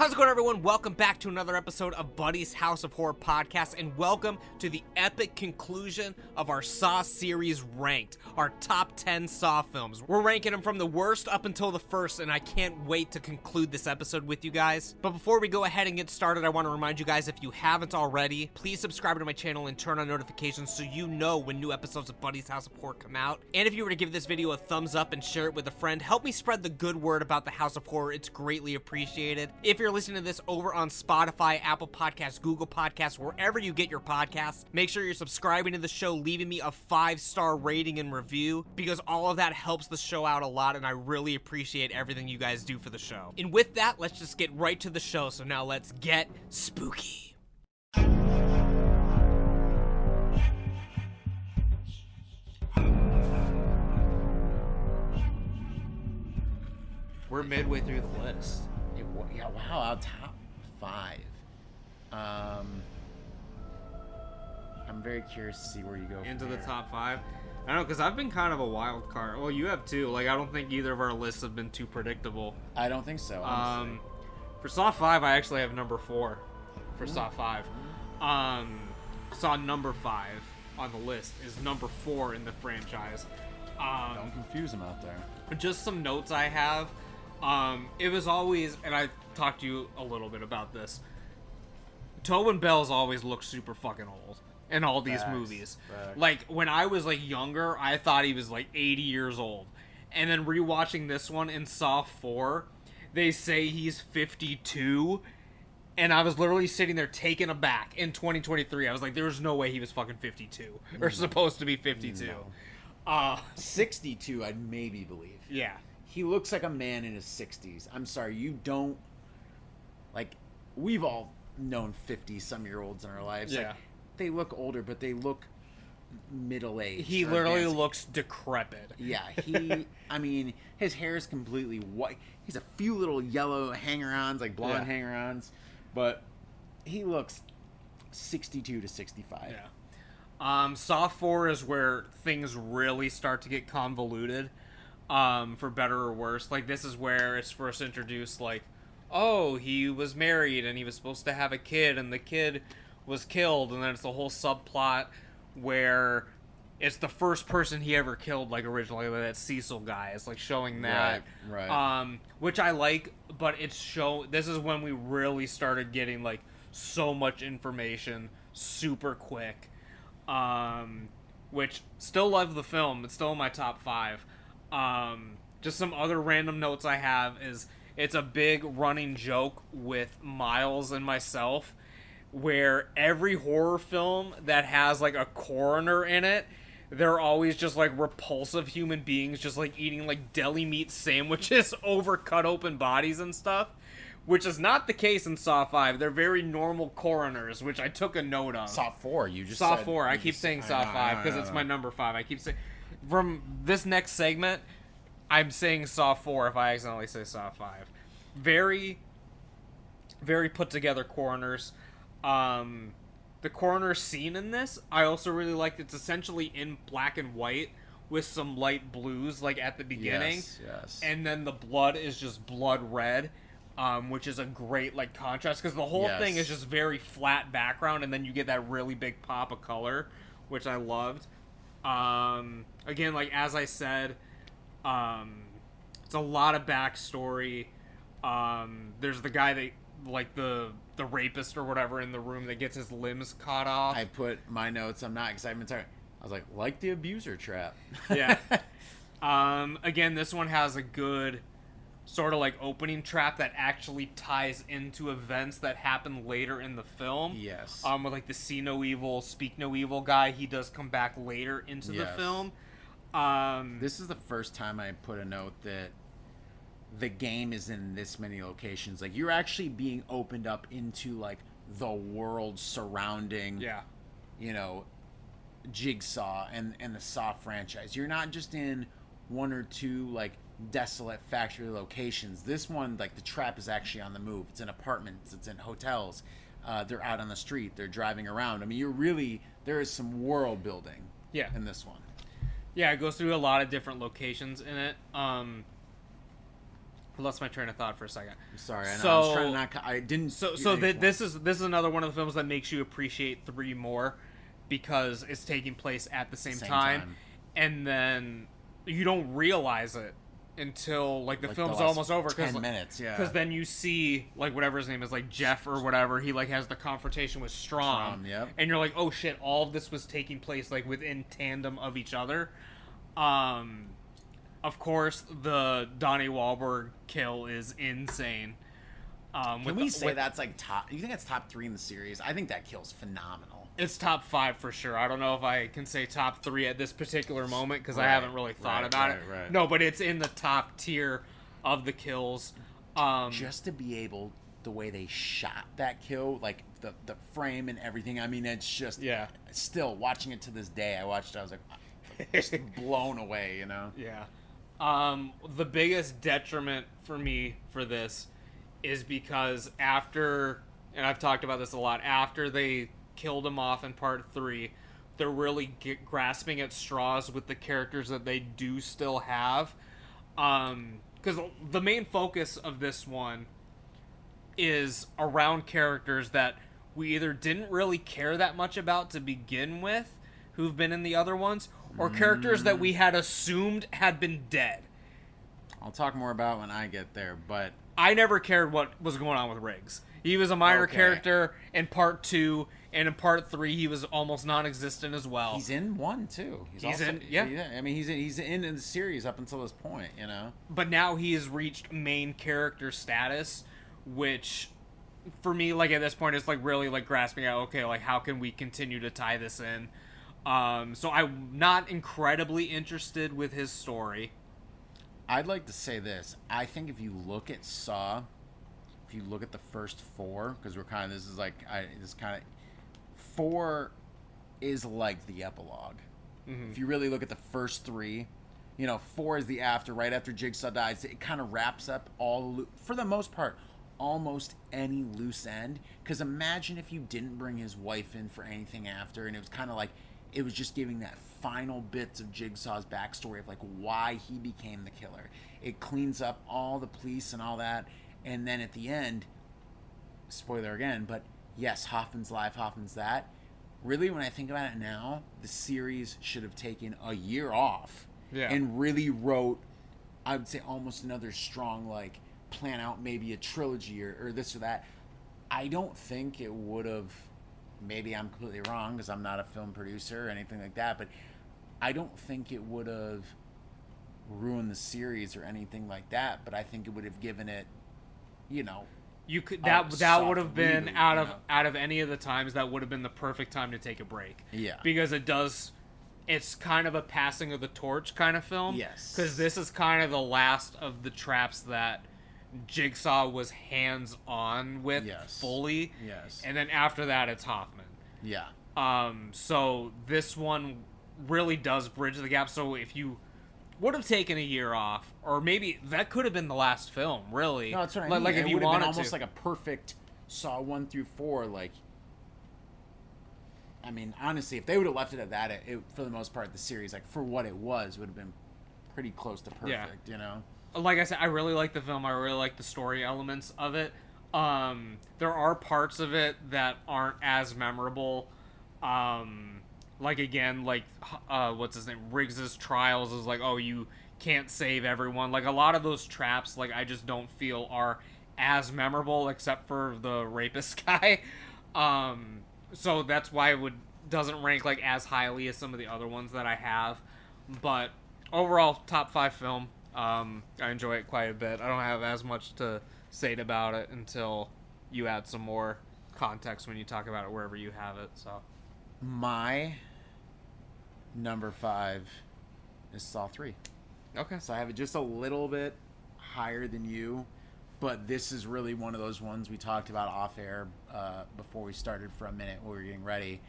How's it going, everyone? Welcome back to another episode of Buddy's House of Horror podcast, and welcome to the epic conclusion of our Saw series Ranked, our top 10 Saw films. We're ranking them from the worst up until the first, and I can't wait to conclude this episode with you guys. But before we go ahead and get started, I want to remind you guys, if you haven't already, please subscribe to my channel and turn on notifications so you know when new episodes of Buddy's House of Horror come out. And if you were to give this video a thumbs up and share it with a friend, help me spread the good word about the House of Horror. It's greatly appreciated. If you're listening to this over on Spotify, Apple Podcasts, Google Podcasts, wherever you get your podcasts, make sure you're subscribing to the show, leaving me a 5-star rating and review, because all of that helps the show out a lot, and I really appreciate everything you guys do for the show. And with that, let's just get right to the show. So now let's get spooky. We're midway through the list. Yeah, wow, top 5. I'm very curious to see where you go Into from the here. top 5. I don't know, because I've been kind of a wild card. Well, you have too. Like, I don't think either of our lists have been too predictable. I don't think so, honestly. For Saw 5, I actually have number 4 for Saw 5. Saw number 5 on the list is number 4 in the franchise. Don't confuse them out there. Just some notes I have. It was always, and I talked to you a little bit about this, Tobin Bell's always looked super fucking old in all these movies. Facts. Like, when I was, like, younger, I thought he was, like, 80 years old. And then rewatching this one in Saw 4, they say he's 52, and I was literally sitting there taken aback in 2023. I was like, there was no way he was fucking 52, or supposed to be 52. No. 62, I'd maybe believe. Yeah. He looks like a man in his 60s. I'm sorry, you don't... Like, we've all known 50-some-year-olds in our lives. Yeah. Like, they look older, but they look middle-aged. He or literally advanced. looks decrepit. Yeah, I mean, his hair is completely white. He's a few little yellow hang-arounds, like blonde hang-arounds, but he looks 62 to 65. Yeah. Saw 4 is where things really start to get convoluted, for better or worse. Like, this is where it's first introduced, like, oh, he was married and he was supposed to have a kid and the kid was killed, and then it's the whole subplot where it's the first person he ever killed, like, originally, like that Cecil guy. It's like showing that. Right. Which I like, but this is when we really started getting, like, so much information super quick. Which, still love the film. It's still in my top 5. Just some other random notes I have is, it's a big running joke with Miles and myself, where every horror film that has, like, a coroner in it, they're always just, like, repulsive human beings just, like, eating, like, deli meat sandwiches over cut open bodies and stuff, which is not the case in Saw 5. They're very normal coroners, which I took a note of. Saw 4, you just Saw said... 4. I keep saying Saw 5 because it's my number 5. I keep saying... From this next segment, I'm saying Saw 4 if I accidentally say Saw 5. Very, very put together coroners. The coroner scene in this, I also really liked. It's essentially in black and white with some light blues, like, at the beginning. Yes. And then the blood is just blood red, which is a great, like, contrast, because the whole thing is just very flat background, and then you get that really big pop of color, which I loved. Again, like, as I said, it's a lot of backstory. There's the guy that, like, the rapist or whatever in the room that gets his limbs cut off. I put my notes, I'm not excited. I was like the abuser trap. Yeah. Again, this one has a good sort of, like, opening trap that actually ties into events that happen later in the film. Yes. With, like, the see no evil, speak no evil guy, he does come back later into the film. This is the first time I put a note that the game is in this many locations. Like, you're actually being opened up into, like, the world surrounding, you know, Jigsaw and the Saw franchise. You're not just in one or two, like, desolate factory locations. This one, like, the trap is actually on the move. It's in apartments, it's in hotels, they're out on the street, they're driving around. I mean, there is some world building in this one. Yeah, it goes through a lot of different locations in it. I lost my train of thought for a second. I'm sorry. I know. So, I was trying to not. I didn't. This is another one of the films that makes you appreciate 3 more, because it's taking place at the same time, and then you don't realize it until like the film's almost over. 10 minutes, yeah. Because then you see like whatever his name is, like Jeff or whatever. He like has the confrontation with Strom, yep. And you're like, oh shit! All of this was taking place like within tandem of each other. Of course, the Donnie Wahlberg kill is insane. Can we say that's like top? You think that's top 3 in the series? I think that kill's phenomenal. It's top 5 for sure. I don't know if I can say top 3 at this particular moment because I haven't really thought about it. Right. No, but it's in the top tier of the kills. Just to be able, the way they shot that kill, like the frame and everything. I mean, it's just Still watching it to this day, I watched it. I was like, just blown away. You know? Yeah. The biggest detriment for me for this is because after, and I've talked about this a lot, after they killed him off in part 3, they're really grasping at straws with the characters that they do still have. Because the main focus of this one is around characters that we either didn't really care that much about to begin with, who've been in the other ones, or characters that we had assumed had been dead. I'll talk more about when I get there, but I never cared what was going on with Riggs. He was a minor character in part 2, and in part 3 he was almost non-existent as well. He's in 1 too. He's in. I mean, he's in the series up until this point, you know. But now he has reached main character status, which for me, like at this point, is like really like grasping at, okay, like how can we continue to tie this in? So I'm not incredibly interested with his story. I'd like to say this. I think if you look at Saw, if you look at the first 4, because we're kind of, 4 is like the epilogue. Mm-hmm. If you really look at the first 3, 4 is the after, right after Jigsaw dies. It kind of wraps up for the most part, almost any loose end. Because imagine if you didn't bring his wife in for anything after, and it was kind of like, it was just giving that final bits of Jigsaw's backstory of like why he became the killer. It cleans up all the police and all that, and then at the end, spoiler again, but yes, Hoffman's live, Hoffman's that. Really, when I think about it now, the series should have taken a year off and really wrote, I would say, almost another strong, like, plan out maybe a trilogy or this or that. I don't think it would have. Maybe I'm completely wrong because I'm not a film producer or anything like that, but I don't think it would have ruined the series or anything like that. But I think it would have given it, you could that would have been reboot, out of any of the times, that would have been the perfect time to take a break. Yeah, because it's kind of a passing of the torch kind of film. Yes, because this is kind of the last of the traps that Jigsaw was hands-on with fully. Yes. And then after that, it's Hoffman. Yeah. So this one really does bridge the gap. So if you would have taken a year off, or maybe that could have been the last film, really. No, that's what I mean. Like if you wanted wanted been almost to. like a perfect Saw 1 through 4. Like, I mean, honestly, if they would have left it at that, it for the most part, the series, like for what it was, would have been pretty close to perfect. Like I said, I really like the film. I really like the story elements of it. There are parts of it that aren't as memorable. Like again, like what's his name? Riggs's trials is like, oh, you can't save everyone. Like a lot of those traps, like I just don't feel are as memorable, except for the rapist guy. So that's why it doesn't rank like as highly as some of the other ones that I have. But overall, top 5 film. I enjoy it quite a bit. I don't have as much to say about it until you add some more context when you talk about it wherever you have it. So, my number 5 is Saw 3. Okay. So I have it just a little bit higher than you, but this is really one of those ones we talked about off air before we started for a minute when we were getting ready.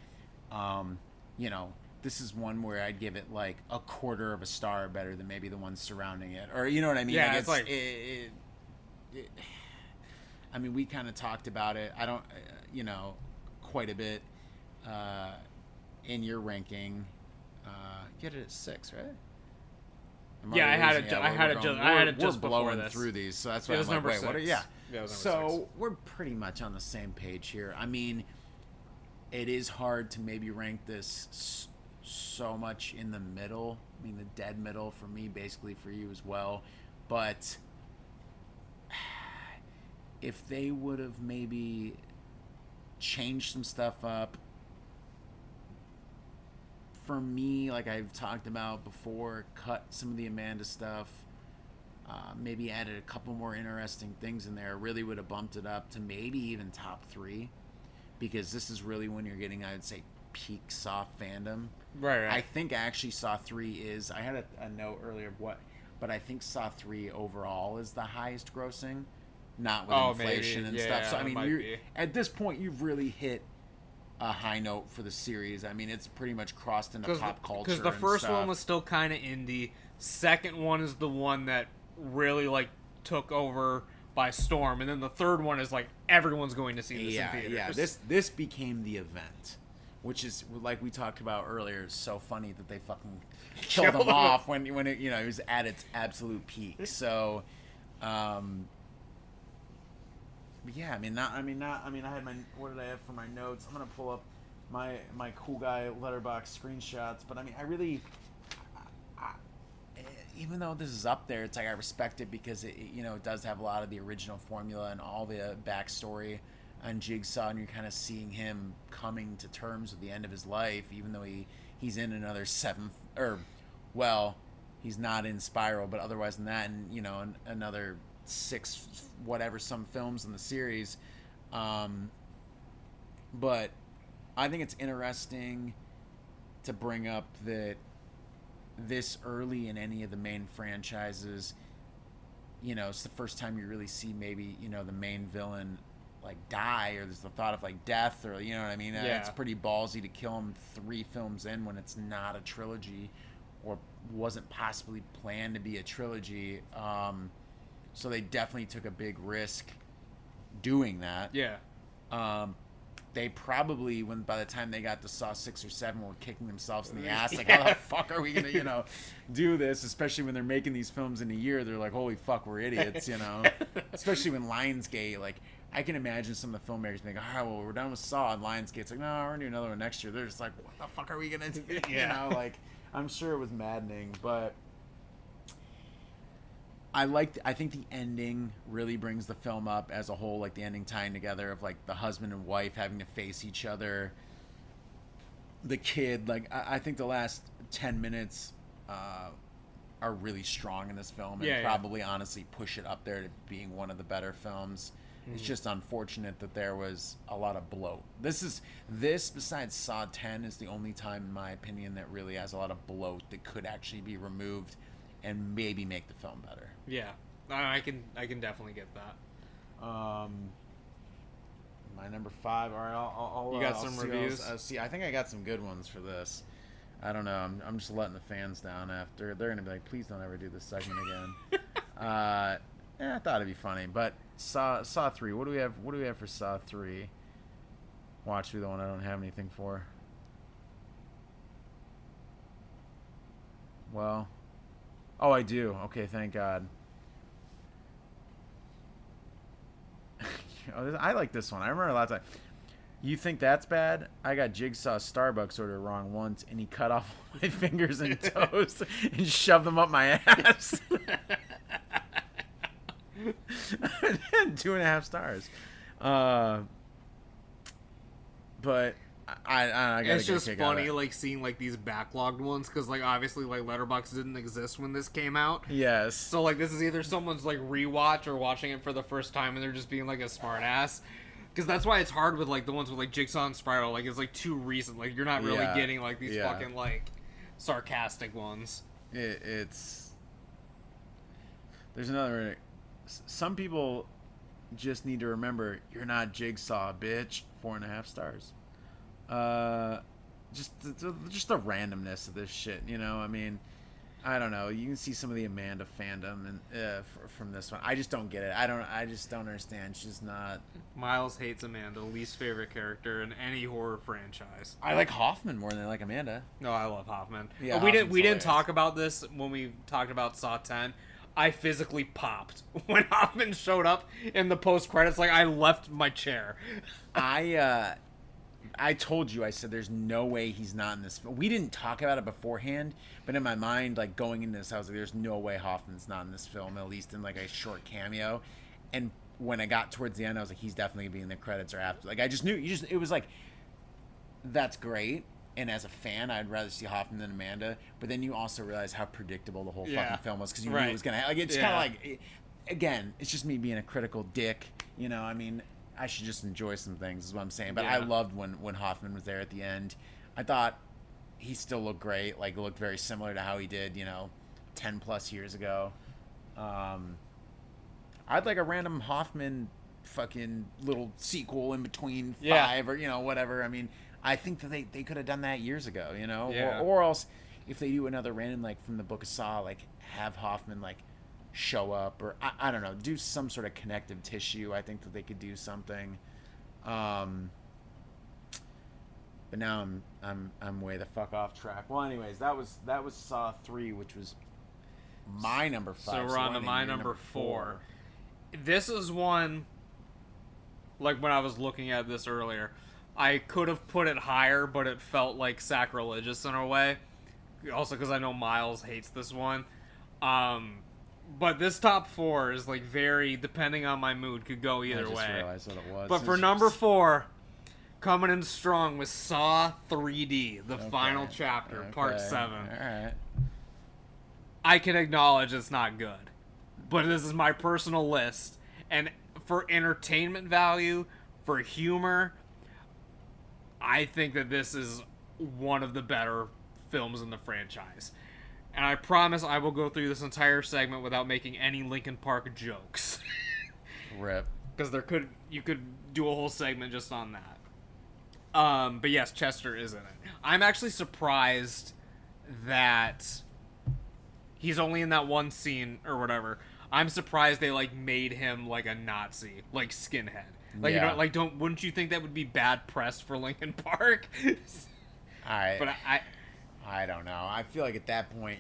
This is one where I'd give it like a quarter of a star better than maybe the ones surrounding it, or you know what I mean? Yeah, like I mean, we kind of talked about it. I don't, quite a bit in your ranking. Get it at 6, right? Yeah, I had it just we're before blowing this. through these, so that's why It was I'm like, number wait, what? 6. Yeah. Yeah, it was number So 6. we're pretty much on the same page here. I mean, it is hard to maybe rank this so much in the middle. I mean, the dead middle for me, basically for you as well. But if they would have maybe changed some stuff up, for me, like I've talked about before, cut some of the Amanda stuff, maybe added a couple more interesting things in there, really would have bumped it up to maybe even top 3, because this is really when you're getting, I would say, peak Saw fandom. Right. I think actually Saw 3 is, I had a note earlier of what, but I think Saw 3 overall is the highest grossing, not with inflation and stuff. So I mean, at this point, you've really hit a high note for the series. I mean, it's pretty much crossed into pop culture. Because the first one was still kind of indie. Second one is the one that really like took over by storm, and then the third one is like everyone's going to see this in theaters. Yeah, this became the event, which is like we talked about earlier. It's so funny that they fucking killed him off when it, you know, it was at its absolute peak. So, but yeah, I had my, what did I have for my notes? I'm gonna pull up my cool guy Letterboxd screenshots. But I mean, I really, even though this is up there, it's like I respect it because it, you know, it does have a lot of the original formula and all the backstory on Jigsaw, and you're kind of seeing him coming to terms with the end of his life, even though he's in another he's not in Spiral, but otherwise than that, and you know, another 6 whatever some films in the series. But I think it's interesting to bring up that this early in any of the main franchises, you know, it's the first time you really see maybe, you know, the main villain like die, or there's the thought of like death, or you know what I mean. It's pretty ballsy to kill him 3 films in when it's not a trilogy, or wasn't possibly planned to be a trilogy. So they definitely took a big risk doing that. Yeah. They probably, by the time they got to Saw 6 or 7, were kicking themselves in the ass. Like, how the fuck are we going to, you know, do this? Especially when they're making these films in a year. They're like, holy fuck, we're idiots, you know? Especially when Lionsgate, like, I can imagine some of the filmmakers being like, all right, well, we're done with Saw. And Lionsgate's like, no, we're going to do another one next year. They're just like, what the fuck are we going to do? You know, like, I'm sure it was maddening, but I think the ending really brings the film up as a whole, like the ending tying together of like the husband and wife having to face each other, the kid. Like I think the last 10 minutes are really strong in this film, and probably honestly push it up there to being one of the better films. It's just unfortunate that there was a lot of bloat. This besides Saw 10 is the only time in my opinion that really has a lot of bloat that could actually be removed and maybe make the film better. Yeah, I can definitely get that. My number 5. All right, I'll you got some reviews? See, I think I got some good ones for this. I don't know. I'm just letting the fans down after. They're gonna be like, please don't ever do this segment again. I thought it'd be funny, but Saw 3. What do we have? What do we have for Saw 3? Watch through the one I don't have anything for. Well. Oh, I do. Okay, thank God. I like this one. I remember a lot of time. You think that's bad? I got Jigsaw's Starbucks order wrong once, and he cut off my fingers and toes and shoved them up my ass. 2.5 stars. But I gotta it's just funny, like seeing like these backlogged ones, because like obviously like Letterboxd didn't exist when this came out. Yes. So like this is either someone's like rewatch or watching it for the first time, and they're just being like a smart ass. Because that's why it's hard with like the ones with like Jigsaw and Spiral. Like it's like too recent. Like you're not really getting like these fucking like sarcastic ones. It's there's another. Some people just need to remember you're not Jigsaw, bitch. 4.5 stars. Just the randomness of this shit, you know. I mean, I don't know. You can see some of the Amanda fandom and from this one. I just don't get it. I just don't understand. She's not. Miles hates Amanda, least favorite character in any horror franchise. I like Hoffman more than I like Amanda. No, I love Hoffman. Yeah, we didn't talk about this when we talked about Saw 10. I physically popped when Hoffman showed up in the post credits. Like, I left my chair. I told you, I said, there's no way he's not in this film. We didn't talk about it beforehand, but in my mind, like, going into this, I was like, there's no way Hoffman's not in this film, at least in, like, a short cameo. And when I got towards the end, I was like, he's definitely going to be in the credits or after. Like, I just knew. It was like, that's great. And as a fan, I'd rather see Hoffman than Amanda. But then you also realize how predictable the whole fucking film was, because you knew it was going to... Like, it's kind of like... Again, it's just me being a critical dick, you know, I mean... I should just enjoy some things, is what I'm saying. But I loved when Hoffman was there at the end. I thought he still looked great. Like, looked very similar to how he did, 10 plus years ago. I'd like a random Hoffman fucking little sequel in between 5 or, whatever. I mean, I think that they could have done that years ago, Yeah. Or else if they do another random, like, from the Book of Saw, like, have Hoffman, like, show up, or I don't know, do some sort of connective tissue. I think that they could do something. But now I'm way the fuck off track. Well, anyways, that was Saw 3, which was my number 5. So we're on to my number 4. This is one, like, when I was looking at this earlier, I could have put it higher, but it felt like sacrilegious in a way. Also because I know Miles hates this one. But this top 4 is, like, very, depending on my mood, could go either way. I just realized what it was. But for number 4, coming in strong with Saw 3D, the final chapter, part 7. All right. I can acknowledge it's not good. But this is my personal list. And for entertainment value, for humor, I think that this is one of the better films in the franchise. And I promise I will go through this entire segment without making any Linkin Park jokes. Rip. Because you could do a whole segment just on that. But yes, Chester is in it. I'm actually surprised that he's only in that one scene or whatever. I'm surprised they, like, made him like a Nazi, like skinhead. Like, wouldn't you think that would be bad press for Linkin Park? I don't know. I feel like at that point,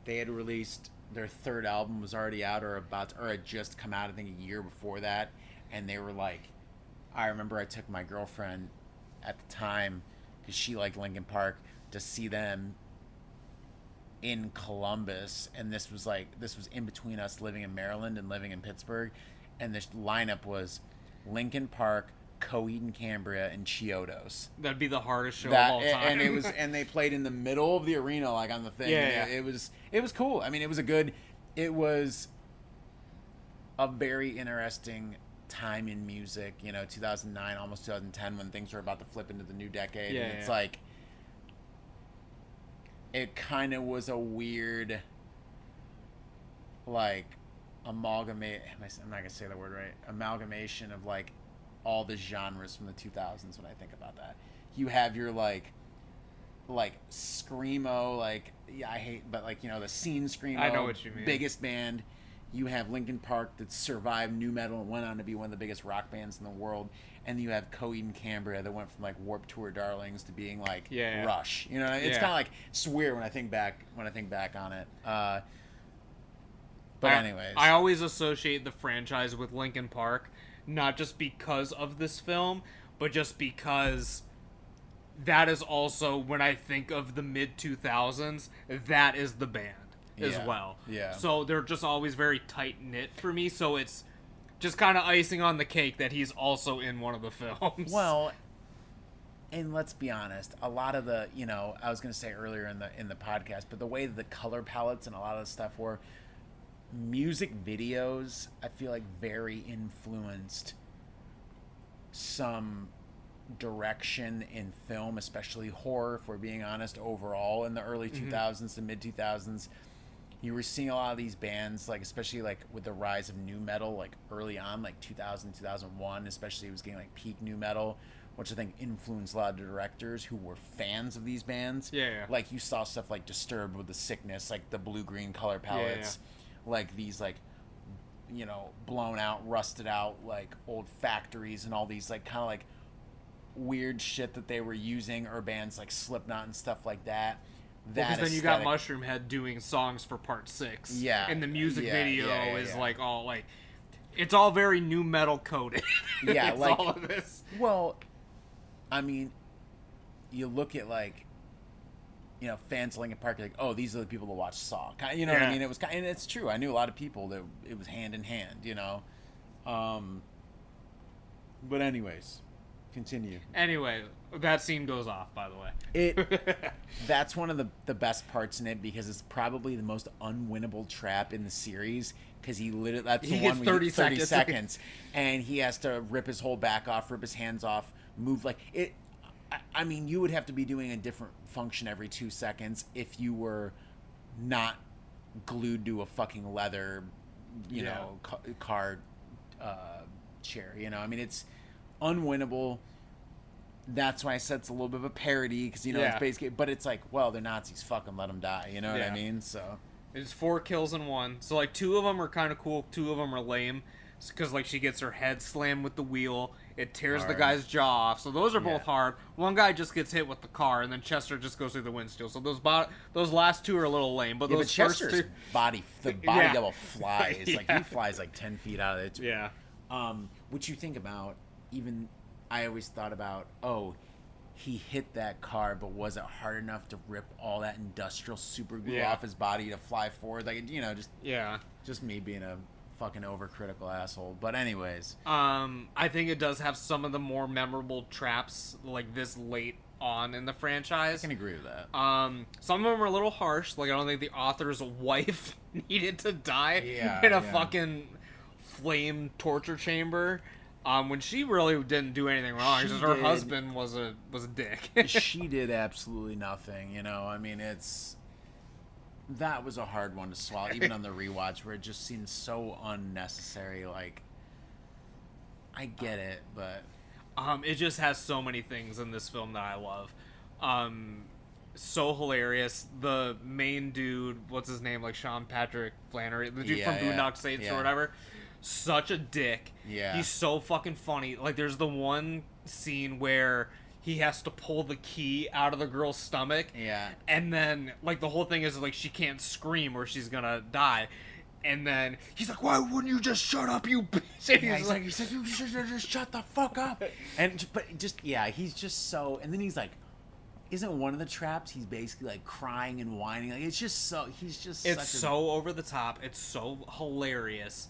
they had released their 3rd album, was already out or had just come out, I think, a year before that. And they were like, I remember I took my girlfriend at the time, because she liked Linkin Park, to see them in Columbus. And this was in between us living in Maryland and living in Pittsburgh. And the lineup was Linkin Park, Coheed and Cambria, and Chiodos. That'd be the hardest show of all time. And they played in the middle of the arena, like, on the thing. Yeah. It was cool. I mean, it was a very interesting time in music, 2009, almost 2010, when things were about to flip into the new decade. Yeah, and it's like, it kind of was a weird, like, amalgamate. I'm not gonna say the word right. Amalgamation of, like, all the genres from the 2000s. When I think about that, you have your like screamo, like, I hate, but, like, the scene screamo. I know what you mean. Biggest band. You have Linkin Park that survived nu metal and went on to be one of the biggest rock bands in the world, and you have Coheed and Cambria that went from, like, Warped Tour darlings to being like Rush. It's kind of like, it's weird when I think back on it. But anyways, I always associate the franchise with Linkin Park. Not just because of this film, but just because that is also, when I think of the mid-2000s, that is the band as well. Yeah. So they're just always very tight-knit for me, so it's just kind of icing on the cake that he's also in one of the films. Well, and let's be honest, a lot of the, I was going to say earlier in the podcast, but the way the color palettes and a lot of the stuff were, music videos, I feel like, very influenced some direction in film, especially horror, if we're being honest, overall in the early 2000s to mid 2000s. You were seeing a lot of these bands, like, especially, like, with the rise of nu metal, like, early on, like 2000, 2001, especially, it was getting, like, peak nu metal, which I think influenced a lot of the directors who were fans of these bands. Yeah. Like, you saw stuff like Disturbed with the Sickness, like the blue-green color palettes, like these, like, you know, blown out, rusted out, like, old factories and all these, like, kind of, like, weird shit that they were using, or bands like Slipknot and stuff like that. Because then you got Mushroom Head doing songs for Part 6. Yeah. And the music video is like all like, it's all very new metal coded. Yeah, like all of this. Well, I mean, you look at like, you know, fans of Linkin Park, like, oh, these are the people that watch Saw. You know what I mean? It was kind, and it's true. I knew a lot of people that it was hand in hand. You know, but anyways. Continue. Anyway, that scene goes off, by the way. That's one of the best parts in it, because it's probably the most unwinnable trap in the series, because he literally, that's the one where 30 seconds and he has to rip his whole back off, rip his hands off, move like it. I mean, you would have to be doing a different function every 2 seconds if you were not glued to a fucking leather, you know, car chair. You know, I mean, it's unwinnable. That's why I said it's a little bit of a parody, because, you know, it's basically, but it's like, well, they're Nazis, fuck them, let them die, you know what I mean? So it's 4 kills in 1. So like 2 of them are kind of cool, 2 of them are lame, because like she gets her head slammed with the wheel, it tears the guy's jaw off, so those are both hard. One guy just gets hit with the car, and then Chester just goes through the windshield. So those last 2 are a little lame, but those but first Chester's 2, body double flies. Like, he flies like 10 feet out of it. Yeah. Which you think about, even I always thought about, oh, he hit that car, but was it hard enough to rip all that industrial super glue off his body to fly forward? Like, you know, just me being a fucking overcritical asshole. But anyways, I think it does have some of the more memorable traps like this late on in the franchise. I can agree with that. Some of them are a little harsh. Like, I don't think the author's wife needed to die in a fucking flame torture chamber. When she really didn't do anything wrong, because her husband was a dick. She did absolutely nothing, you know. I mean, that was a hard one to swallow, even on the rewatch, where it just seemed so unnecessary. Like, I get it, but it just has so many things in this film that I love. So hilarious. The main dude, what's his name? Like Sean Patrick Flannery, the dude from Boondock Saints or whatever. Such a dick. Yeah. He's so fucking funny. Like, there's the one scene where he has to pull the key out of the girl's stomach. Yeah. And then, like, the whole thing is, like, she can't scream or she's gonna die. And then he's like, why wouldn't you just shut up, you bitch? And he's like, you should just shut the fuck up. He's just so, and then he's like, isn't one of the traps he's basically like crying and whining? Like, it's just so, it's so over the top. It's so hilarious.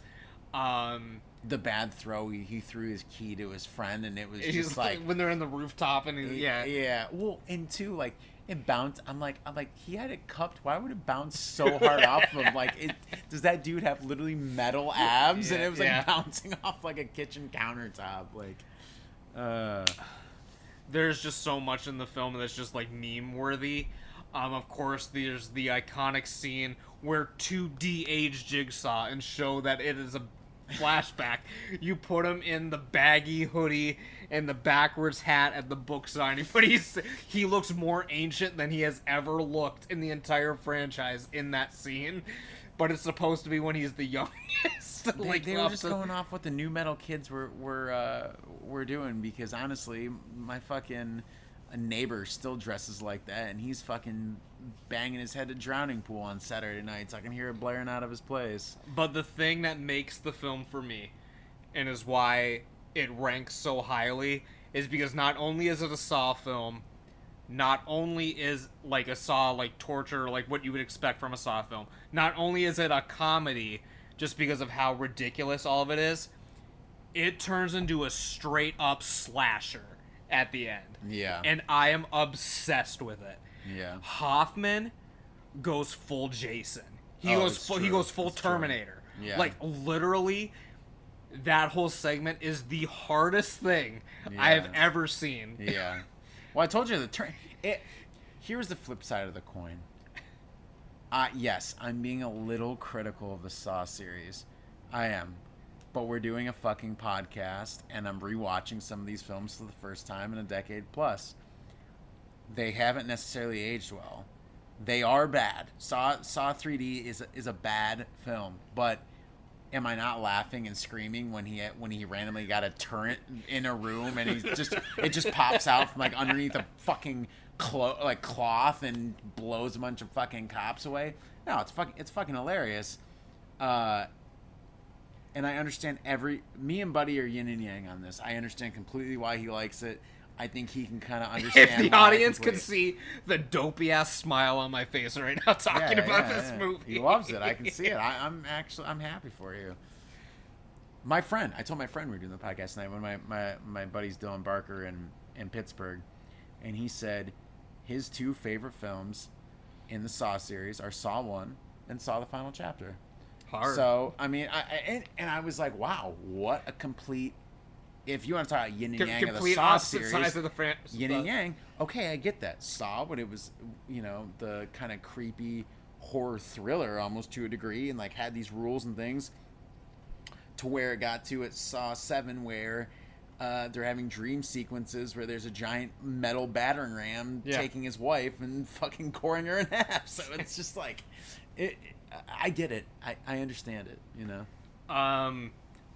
The bad throw, he threw his key to his friend, and it was just like when they're in the rooftop, and well, and two, like, it bounced. I'm like he had it cupped. Why would it bounce so hard off him? Like, does that dude have literally metal abs? And it was like bouncing off like a kitchen countertop. Like, there's just so much in the film that's just like meme worthy. Of course, there's the iconic scene where 2D age Jigsaw and show that it is a flashback. You put him in the baggy hoodie and the backwards hat at the book signing, but he looks more ancient than he has ever looked in the entire franchise in that scene. But it's supposed to be when he's the youngest. They were just going off what the new metal kids were doing, because honestly, my fucking neighbor still dresses like that, and he's fucking banging his head to drowning pool on Saturday nights. I can hear it blaring out of his place. But the thing that makes the film for me, and is why it ranks so highly, is because not only is it a Saw film, not only is like a Saw like torture, like what you would expect from a Saw film, not only is it a comedy just because of how ridiculous all of it is, it turns into a straight up slasher at the end. Yeah. And I am obsessed with it. Yeah. Hoffman goes full Jason. He goes full Terminator. Yeah. Like, literally, that whole segment is the hardest thing I have ever seen. Yeah. Well, I told you here's the flip side of the coin. Yes, I'm being a little critical of the Saw series. I am. but we're doing a fucking podcast, and I'm rewatching some of these films for the first time in a decade plus. They haven't necessarily aged well. They are bad. Saw 3D is a bad film, but am I not laughing and screaming when he randomly got a turret in a room and it just pops out from like underneath a fucking cloth and blows a bunch of fucking cops away? No, it's fucking hilarious. And I understand me and Buddy are yin and yang on this. I understand completely why he likes it. I think he can kind of understand. If the audience could see the dopey ass smile on my face right now talking about this movie, he loves it. I can see it. I'm happy for you. I told my friend we were doing the podcast tonight. One of my buddies, Dylan Barker in Pittsburgh, and he said his two favorite films in the Saw series are Saw 1 and Saw the Final Chapter. Hard. So I mean, I was like, wow, what a complete. If you want to talk about yin and yang of the Saw series, sides of the yin and yang. Okay, I get that. Saw, when it was, the kind of creepy horror thriller almost to a degree, and like had these rules and things, to where it got to at Saw 7, where they're having dream sequences where there's a giant metal battering ram taking his wife and fucking coring her in half. So it's just like, I get it. I understand it.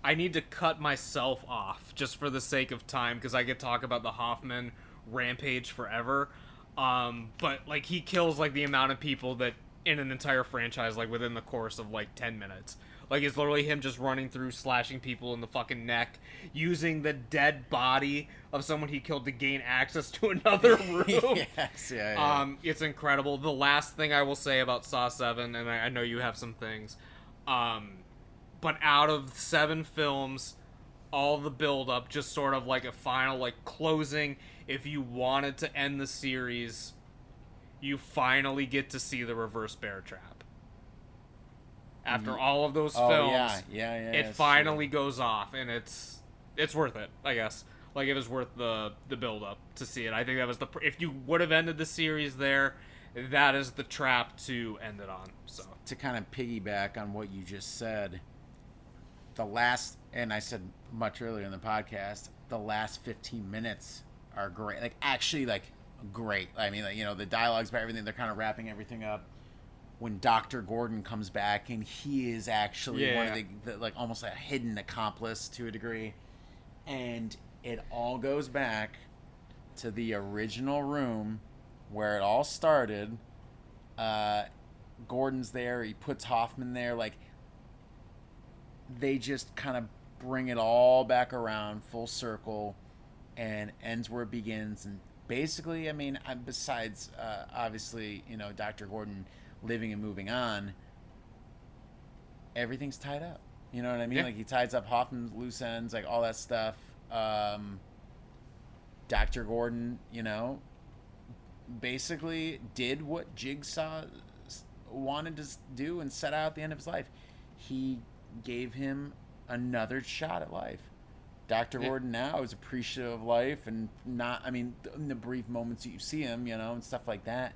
I need to cut myself off just for the sake of time, because I could talk about the Hoffman rampage forever. But like, he kills like the amount of people that in an entire franchise, like within the course of like 10 minutes. Like, it's literally him just running through, slashing people in the fucking neck, using the dead body of someone he killed to gain access to another room. Yes, yeah. It's incredible. The last thing I will say about Saw 7, and I know you have some things, but out of 7 films, all the build-up, just sort of like a final, like, closing. If you wanted to end the series, you finally get to see the reverse bear trap. After all of those films, it finally goes off, and it's worth it, I guess. Like, it was worth the build-up to see it. I think that was if you would have ended the series there, that is the trap to end it on. So to kind of piggyback on what you just said, and I said much earlier in the podcast, the last 15 minutes are great. Like, actually, like, great. I mean, like, the dialogues about everything, they're kind of wrapping everything up. When Dr. Gordon comes back, and he is actually one of the like, almost a hidden accomplice to a degree, and it all goes back to the original room where it all started. Gordon's there, he puts Hoffman there, like, they just kind of bring it all back around full circle and ends where it begins. And basically, I mean, besides obviously, Dr. Gordon living and moving on, everything's tied up. You know what I mean? Like, he ties up Hoffman's loose ends, like, all that stuff. Dr. Gordon, basically did what Jigsaw wanted to do and set out at the end of his life. He gave him another shot at life. Dr. Gordon now is appreciative of life, and in the brief moments that you see him, and stuff like that,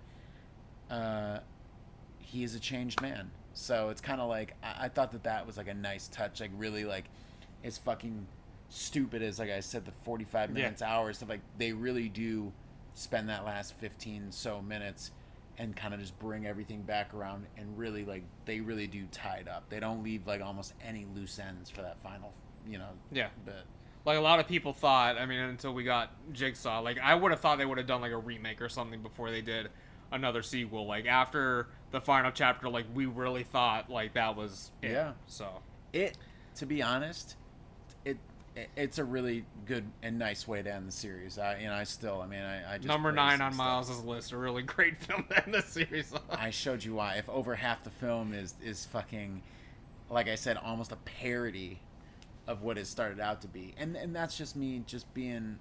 he is a changed man. So it's kind of like, I thought that was like a nice touch, like, really, like, as fucking stupid as, like I said, the 45 minutes, hours, stuff, like, they really do spend that last 15 so minutes and kind of just bring everything back around, and really, like, they really do tie it up. They don't leave, like, almost any loose ends for that final, bit. Like, a lot of people thought, until we got Jigsaw, like, I would have thought they would have done, like, a remake or something before they did another sequel. Like, after the final chapter, like, we really thought, like, that was it. Yeah. So to be honest, it's a really good and nice way to end the series. I just number 9 on Miles's list, a really great film to end the series on. I showed you why. If over half the film is fucking, like I said, almost a parody of what it started out to be, and that's just me just being,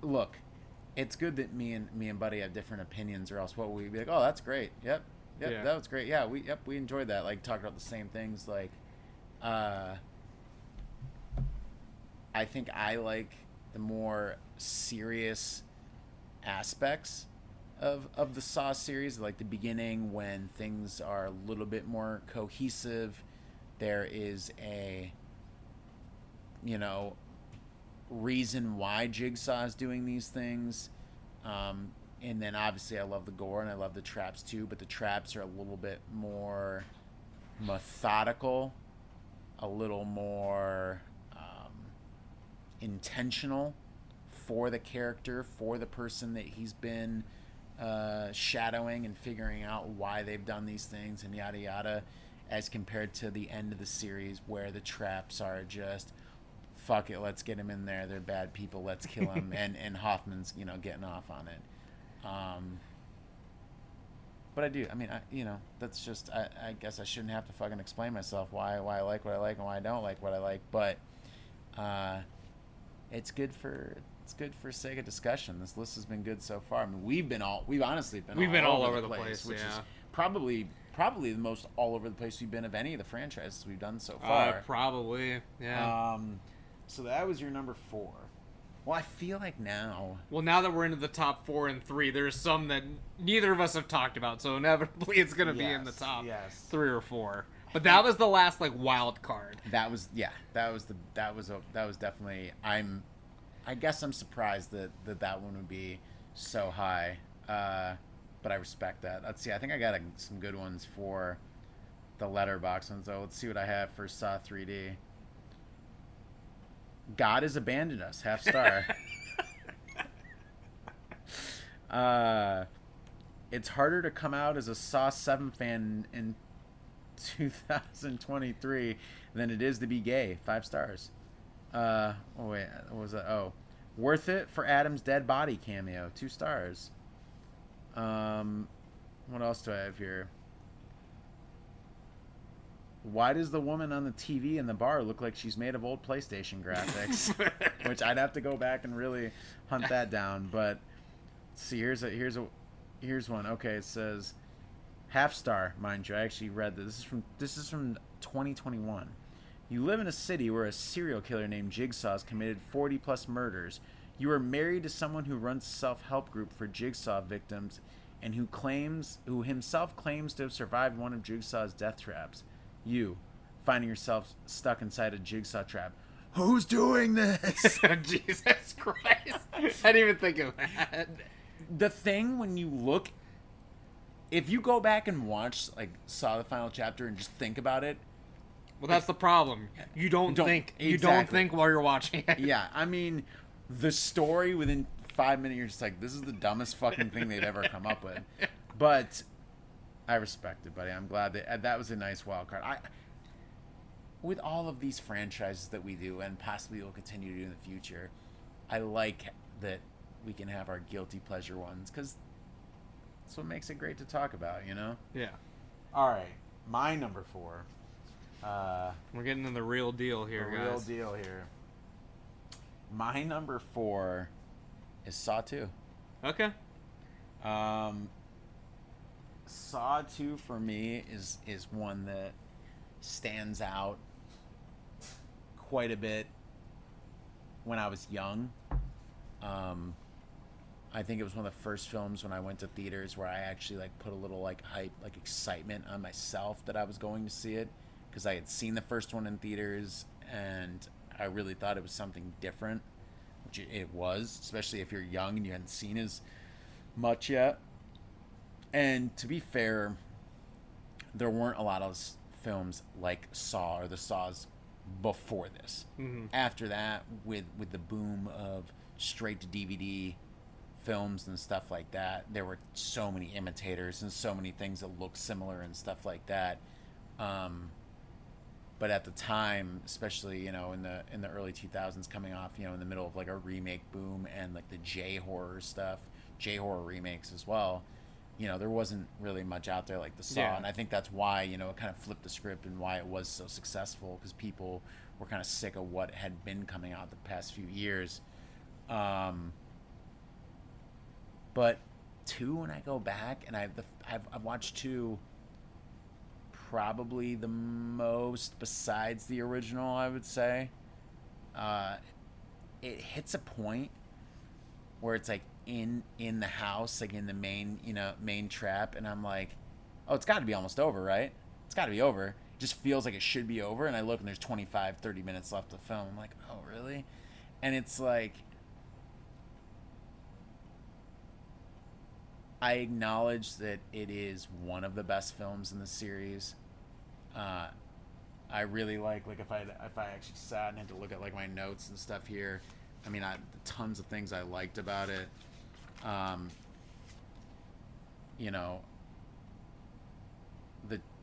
look, it's good that me and Buddy have different opinions, or else what we'd be like, oh, that's great, yep, that was great, we enjoyed that, like, talking about the same things. Like, I think I like the more serious aspects of the Saw series, like the beginning, when things are a little bit more cohesive, there is a, you know, reason why Jigsaw is doing these things. And then obviously I love the gore and I love the traps too, but the traps are a little bit more methodical, a little more intentional for the character, for the person that he's been shadowing and figuring out why they've done these things and yada yada, as compared to the end of the series where the traps are just, fuck it, let's get him in there, they're bad people, let's kill him. and Hoffman's, you know, getting off on it. But I do, I mean, that's just, I guess I shouldn't have to fucking explain myself why I like what I like and why I don't like what I like, but it's good for sake of discussion. This list has been good so far. I mean, we've honestly been all over the place, which is probably the most all over the place we've been of any of the franchises we've done so far. Probably, yeah. So that was your number 4. Well, I feel like now... Well, now that we're into the top 4 and 3, there's some that neither of us have talked about, so inevitably it's going to be in the top 3 or 4. But that was the last, like, wild card. That was definitely... I guess I'm surprised that one would be so high, but I respect that. Let's see, I think I got some good ones for the Letterboxd ones, though. Let's see what I have for Saw 3D. God has abandoned us, half star. It's harder to come out as a Saw 7 fan in 2023 than it is to be gay, 5 stars. Oh wait, what was that? Oh, worth it for Adam's dead body cameo, 2 stars. What else do I have here? Why does the woman on the TV in the bar look like she's made of old PlayStation graphics? Which I'd have to go back and really hunt that down. But see, here's one. Okay, it says half star, mind you. I actually read this. This is from 2021. You live in a city where a serial killer named Jigsaw has committed 40 plus murders. You are married to someone who runs a self-help group for Jigsaw victims and who himself claims to have survived one of Jigsaw's death traps. You, finding yourself stuck inside a Jigsaw trap. Who's doing this? Jesus Christ. I didn't even think of that. The thing when you look, if you go back and watch, like, Saw the final chapter and just think about it. Well, that's the problem. You don't think. Exactly. You don't think while you're watching it. Yeah, I mean, the story within 5 minutes, you're just like, this is the dumbest fucking thing they've ever come up with. But I respect it, buddy. I'm glad that was a nice wild card. With all of these franchises that we do and possibly will continue to do in the future, I like that we can have our guilty pleasure ones because that's what makes it great to talk about, you know? Yeah. All right, my number 4. We're getting to the real deal here, guys. Real deal here. My number 4 is Saw 2. Okay. Saw 2 for me is one that stands out quite a bit when I was young. I think it was one of the first films when I went to theaters where I actually like put a little like hype, like excitement on myself that I was going to see it, because I had seen the first one in theaters and I really thought it was something different, which it was, especially if you're young and you hadn't seen as much yet. And to be fair, there weren't a lot of films like Saw or the Saws before this. Mm-hmm. After that, with the boom of straight to DVD films and stuff like that, there were so many imitators and so many things that look similar and stuff like that. But at the time, especially, in the early 2000s, coming off, in the middle of like a remake boom and like the J-horror stuff, J-horror remakes as well, there wasn't really much out there like the Saw. Yeah. And I think that's why, it kind of flipped the script and why it was so successful, because people were kind of sick of what had been coming out the past few years. But 2, when I go back, and I've watched 2 probably the most besides the original, I would say. It hits a point where it's like in the house, like in the main trap, and I'm like, oh, it's got to be almost over, right? It's got to be over. just feels like it should be over, and I look and there's 25, 30 minutes left of film. I'm like, oh, really? And it's like, I acknowledge that it is one of the best films in the series. I really like if I actually sat and had to look at like my notes and stuff here, I mean, tons of things I liked about it. You know,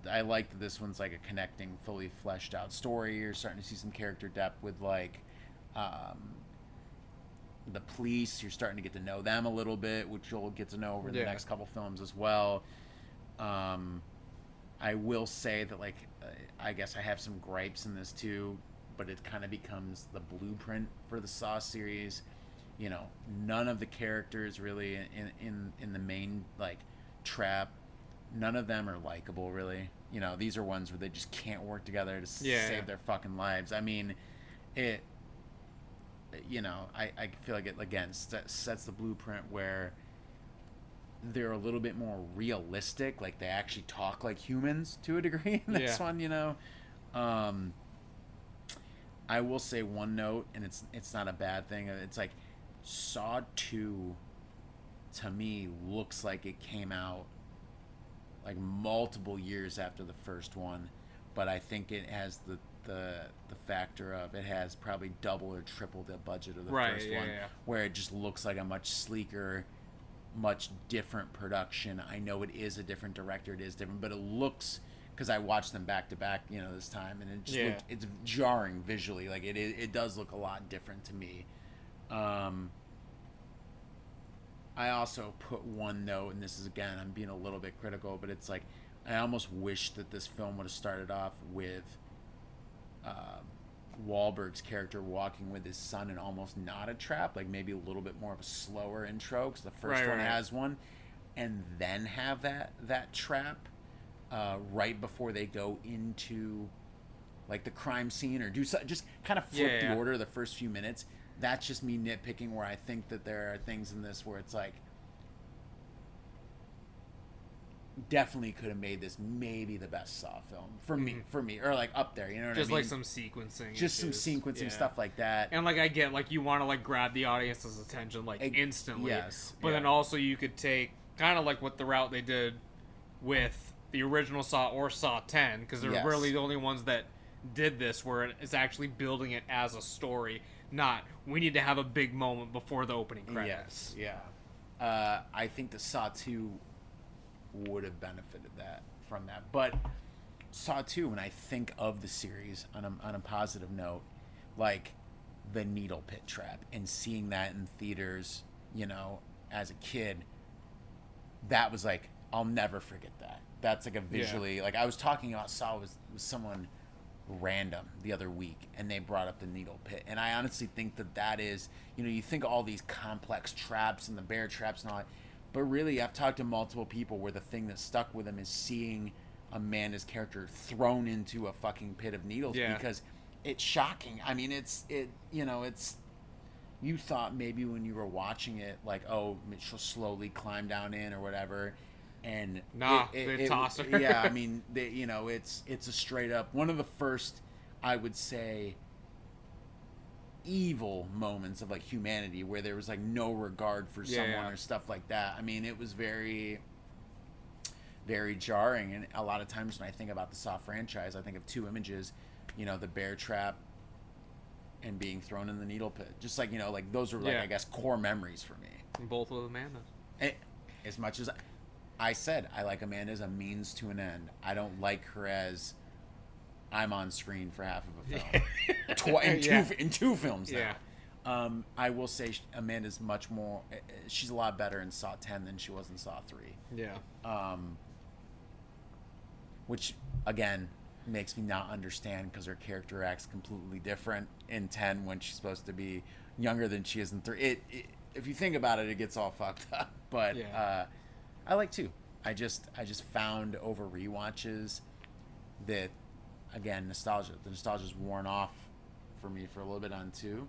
I like that this one's like a connecting, fully fleshed out story. You're starting to see some character depth with like the police. You're starting to get to know them a little bit, which you'll get to know over the next couple films as well. I will say that like I guess I have some gripes in this too, but it kind of becomes the blueprint for the Saw series. You know, none of the characters really in the main like trap, none of them are likable really. You know, these are ones where they just can't work together to save their fucking lives. I mean, it, you know, I feel like it again sets the blueprint where they're a little bit more realistic, like they actually talk like humans to a degree in this one, you know. I will say one note, and it's not a bad thing. It's like Saw 2 to me looks like it came out like multiple years after the first one, but I think it has the factor of it has probably double or triple the budget of the first one, where it just looks like a much sleeker, much different production. I know it is a different director, it is different, but it looks, because I watched them back to back, you know, this time, and it just looked, it's jarring visually. Like it does look a lot different to me. I also put one note, and this is again, I'm being a little bit critical, but it's like I almost wish that this film would have started off with Wahlberg's character walking with his son, and almost not a trap, like maybe a little bit more of a slower intro, because the first one has one, and then have that trap right before they go into like the crime scene, or do so, just kind of flip the order of the first few minutes. That's just me nitpicking, where I think that there are things in this where it's like, definitely could have made this maybe the best Saw film for me, or like up there, you know what I mean? Just like some sequencing. Just some sequencing stuff like that. And like I get, like you want to like grab the audience's attention like instantly. Yes. But then also you could take kind of like what the route they did with the original Saw or Saw 10, because they're really the only ones that did this, where it's actually building it as a story. Not, we need to have a big moment before the opening credits. Yes, yeah. I think the Saw 2 would have benefited from that. But Saw 2, when I think of the series on a positive note, like the needle pit trap, and seeing that in theaters, you know, as a kid, that was like, I'll never forget that. That's like a visually, like I was talking about Saw with someone random the other week, and they brought up the needle pit, and I honestly think that is, you know, you think of all these complex traps and the bear traps and all that, but really I've talked to multiple people where the thing that stuck with them is seeing Amanda's character thrown into a fucking pit of needles, because it's shocking. I mean, you thought maybe when you were watching it, like, oh, she'll slowly climb down in or whatever, and they toss her. Yeah, I mean, it's a straight up one of the first, I would say, evil moments of like humanity, where there was like no regard for someone or stuff like that. I mean, it was very, very jarring. And a lot of times when I think about the Saw franchise, I think of two images, you know, the bear trap and being thrown in the needle pit. Just like, you know, like those are like I guess core memories for me. Both with Amanda. As much as I said, I like Amanda as a means to an end. I don't like her as I'm on screen for half of a film. In two films now. Yeah. I will say Amanda's much more, she's a lot better in Saw 10 than she was in Saw 3. Yeah. Which, again, makes me not understand, because her character acts completely different in 10 when she's supposed to be younger than she is in 3. If you think about it, it gets all fucked up. But I like 2. I just found over rewatches that, again, nostalgia. The nostalgia's worn off for me for a little bit on 2.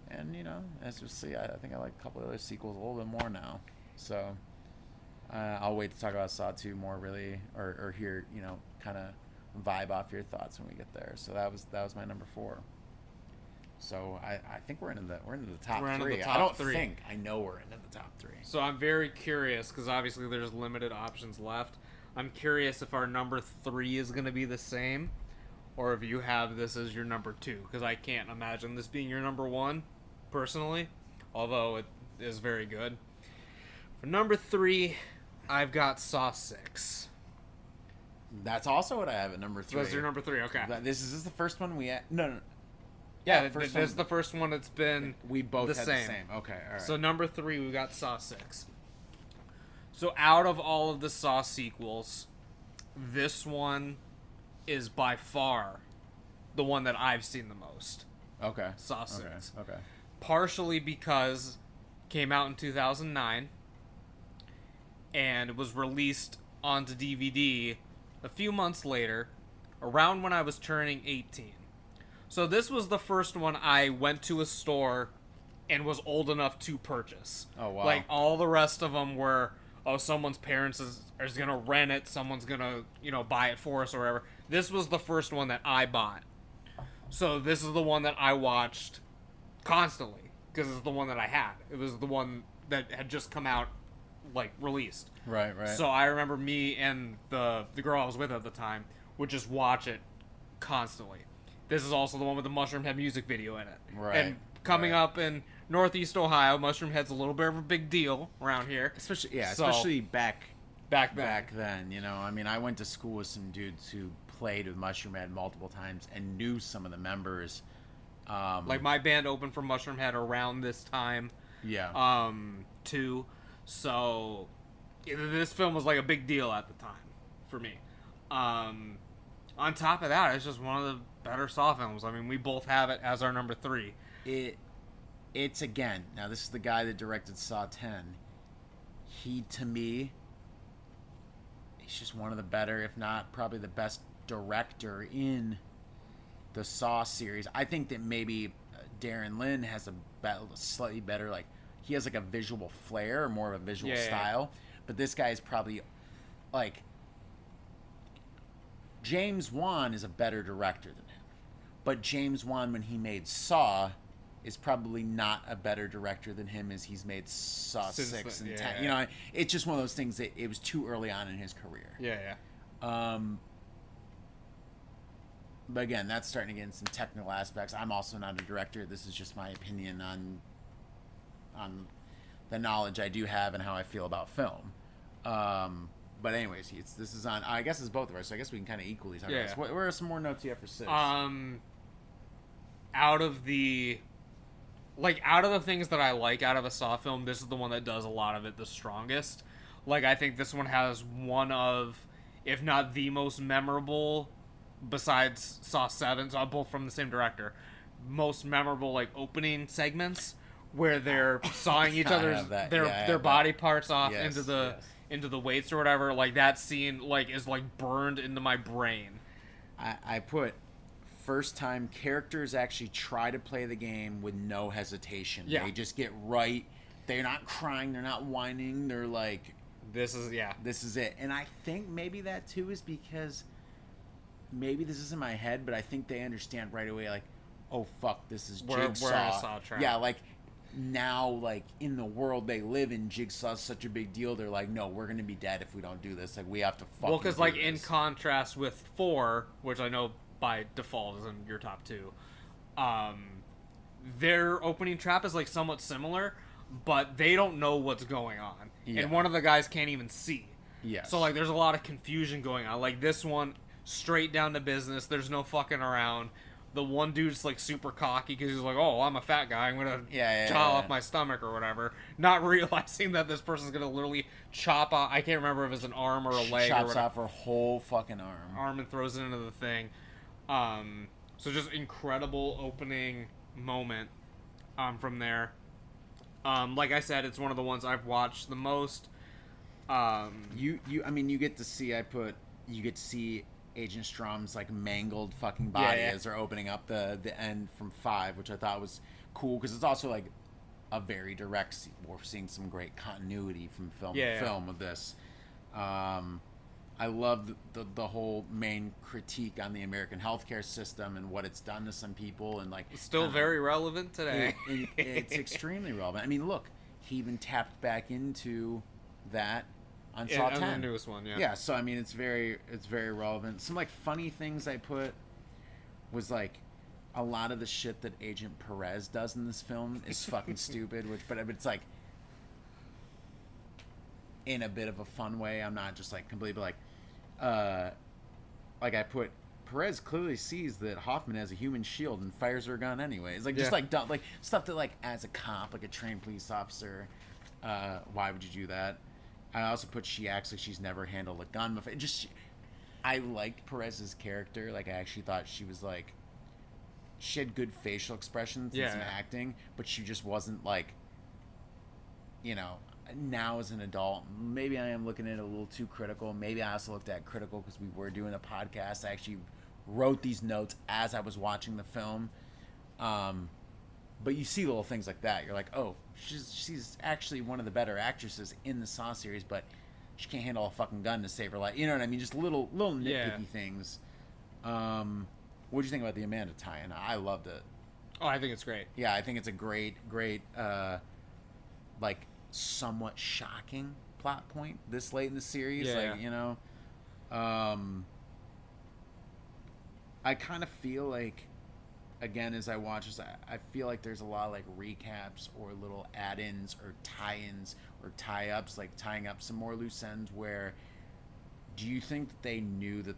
And, you know, as you'll see, I think I like a couple of other sequels a little bit more now. So I'll wait to talk about Saw 2 more, really, or hear, you know, kind of vibe off your thoughts when we get there. So that was my number 4. So I think we're into the top three. I don't think I know we're into the top 3. So I'm very curious because obviously there's limited options left. I'm curious if our number 3 is going to be the same, or if you have this as your number 2, because I can't imagine this being your number 1, personally, although it is very good. For number 3, I've got Saw 6. That's also what I have at number 3. That's your number 3, okay. This is the first one we had. No. Yeah, this is the first one that's been we both had the same. Okay, all right. So number 3, we got Saw 6. So out of all of the Saw sequels, this one is by far the one that I've seen the most. Okay. Saw 6. Okay. Partially because it came out in 2009 and it was released onto DVD a few months later, around when I was turning 18. So this was the first one I went to a store and was old enough to purchase. Oh, wow. Like, all the rest of them were, someone's parents is going to rent it, someone's going to, buy it for us or whatever. This was the first one that I bought. So this is the one that I watched constantly, because it's the one that I had. It was the one that had just come out, released. Right. So I remember me and the girl I was with at the time would just watch it constantly. This is also the one with the Mushroom Head music video in it. Right. And coming up in Northeast Ohio, Mushroom Head's a little bit of a big deal around here. Especially back then. I mean, I went to school with some dudes who played with Mushroom Head multiple times and knew some of the members. My band opened for Mushroom Head around this time. Yeah. Too. So this film was a big deal at the time for me. On top of that, it's just one of the better Saw films. I mean, we both have it as our number 3. It's again, now this is the guy that directed Saw 10. He, to me, he's just one of the better, if not probably the best director in the Saw series. I think that maybe Darren Lynn has a slightly better, he has a visual flair, or more of a visual style. Yeah. But this guy is probably, James Wan is a better director than him. But James Wan, when he made Saw, is probably not a better director than him as he's made Saw 6 and 10. Yeah. It's just one of those things that it was too early on in his career. Yeah. But again, that's starting to get into some technical aspects. I'm also not a director. This is just my opinion on the knowledge I do have and how I feel about film. But anyways, this is on. I guess it's both of us. So I guess we can kind of equally talk about this. What are some more notes you have for 6? Out of the things that I like out of a Saw film, this is the one that does a lot of it the strongest. I think this one has one of, if not the most memorable, besides Saw 7, so both from the same director, most memorable opening segments where they're sawing each other's their body parts off into the weights or whatever. That scene is burned into my brain. I put first time characters actually try to play the game with no hesitation. Yeah. They just get right. They're not crying, they're not whining, they're this is it. And I think maybe that too is because maybe this is in my head, but I think they understand right away oh fuck, this is Jigsaw. We're in a Saw trap. Yeah, now, in the world they live in, Jigsaw's such a big deal. They're no, we're gonna be dead if we don't do this. We have to fucking Well, because, do this. in contrast with 4, which I know by default is in your top 2, their opening trap is, somewhat similar, but they don't know what's going on. Yeah. And one of the guys can't even see. Yes. So, there's a lot of confusion going on. This one, straight down to business. There's no fucking around. The one dude's super cocky because he's oh, I'm a fat guy, I'm gonna chaw off my stomach or whatever, not realizing that this person's gonna literally chop off. I can't remember if it's an arm or a leg. Chops off her whole fucking arm and throws it into the thing. So just incredible opening moment from there. Like I said, it's one of the ones I've watched the most. I mean, you get to see Agent Strom's mangled fucking body as they're opening up the end from 5, which I thought was cool because it's also a very direct. We're seeing some great continuity from film to film with this. I love the whole main critique on the American healthcare system and what it's done to some people, and like Still very relevant today. It's extremely relevant. I mean, look, he even tapped back into that on Saw 10. On the newest one, yeah. Yeah, so I mean, it's very relevant. Some like funny things I put was like a lot of the shit that Agent Perez does in this film is fucking stupid, but it's like in a bit of a fun way. I'm not just like completely like I put Perez clearly sees that Hoffman has a human shield and fires her gun anyways. Like just like dumb, like stuff that like as a cop, like a trained police officer, why would you do that? I also put she acts like she's never handled a gun before. I liked Perez's character. Like I actually thought she was like she had good facial expressions and some acting, but she just wasn't like, you know. Now as an adult, maybe I am looking at it a little too critical. Maybe I also looked at critical because we were doing a podcast. I actually wrote these notes as I was watching the film. But you see little things like that. You're like, oh, she's actually one of the better actresses in the Saw series, but she can't handle a fucking gun to save her life. You know what I mean? Just little nitpicky things. What do you think about the Amanda tie-in? I loved it. Oh, I think it's great. Yeah, I think it's a great, like, somewhat shocking plot point this late in the series. Like, you know, I kind of feel like, again, as I watch this, I feel like there's a lot of like recaps or little add-ins or tie-ins or tie-ups, like tying up some more loose ends. Where do you think that they knew that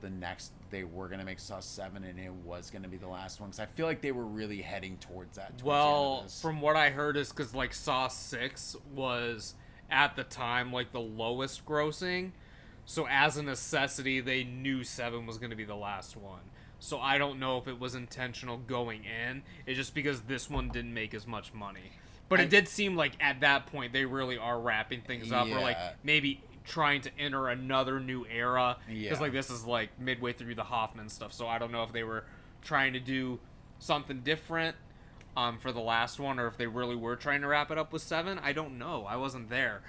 they were going to make Saw 7 and it was going to be the last one? Because I feel like they were really heading towards that. Well, from what I heard is because like Saw 6 was at the time like the lowest grossing, so as a necessity they knew 7 was going to be the last one. So I don't know if it was intentional going in. It's just because this one didn't make as much money. But it did seem like at that point they really are wrapping things up, or like maybe trying to enter another new era, because like this is like midway through the Hoffman stuff, so I don't know if they were trying to do something different for the last one, or if they really were trying to wrap it up with 7. I don't know, I wasn't there,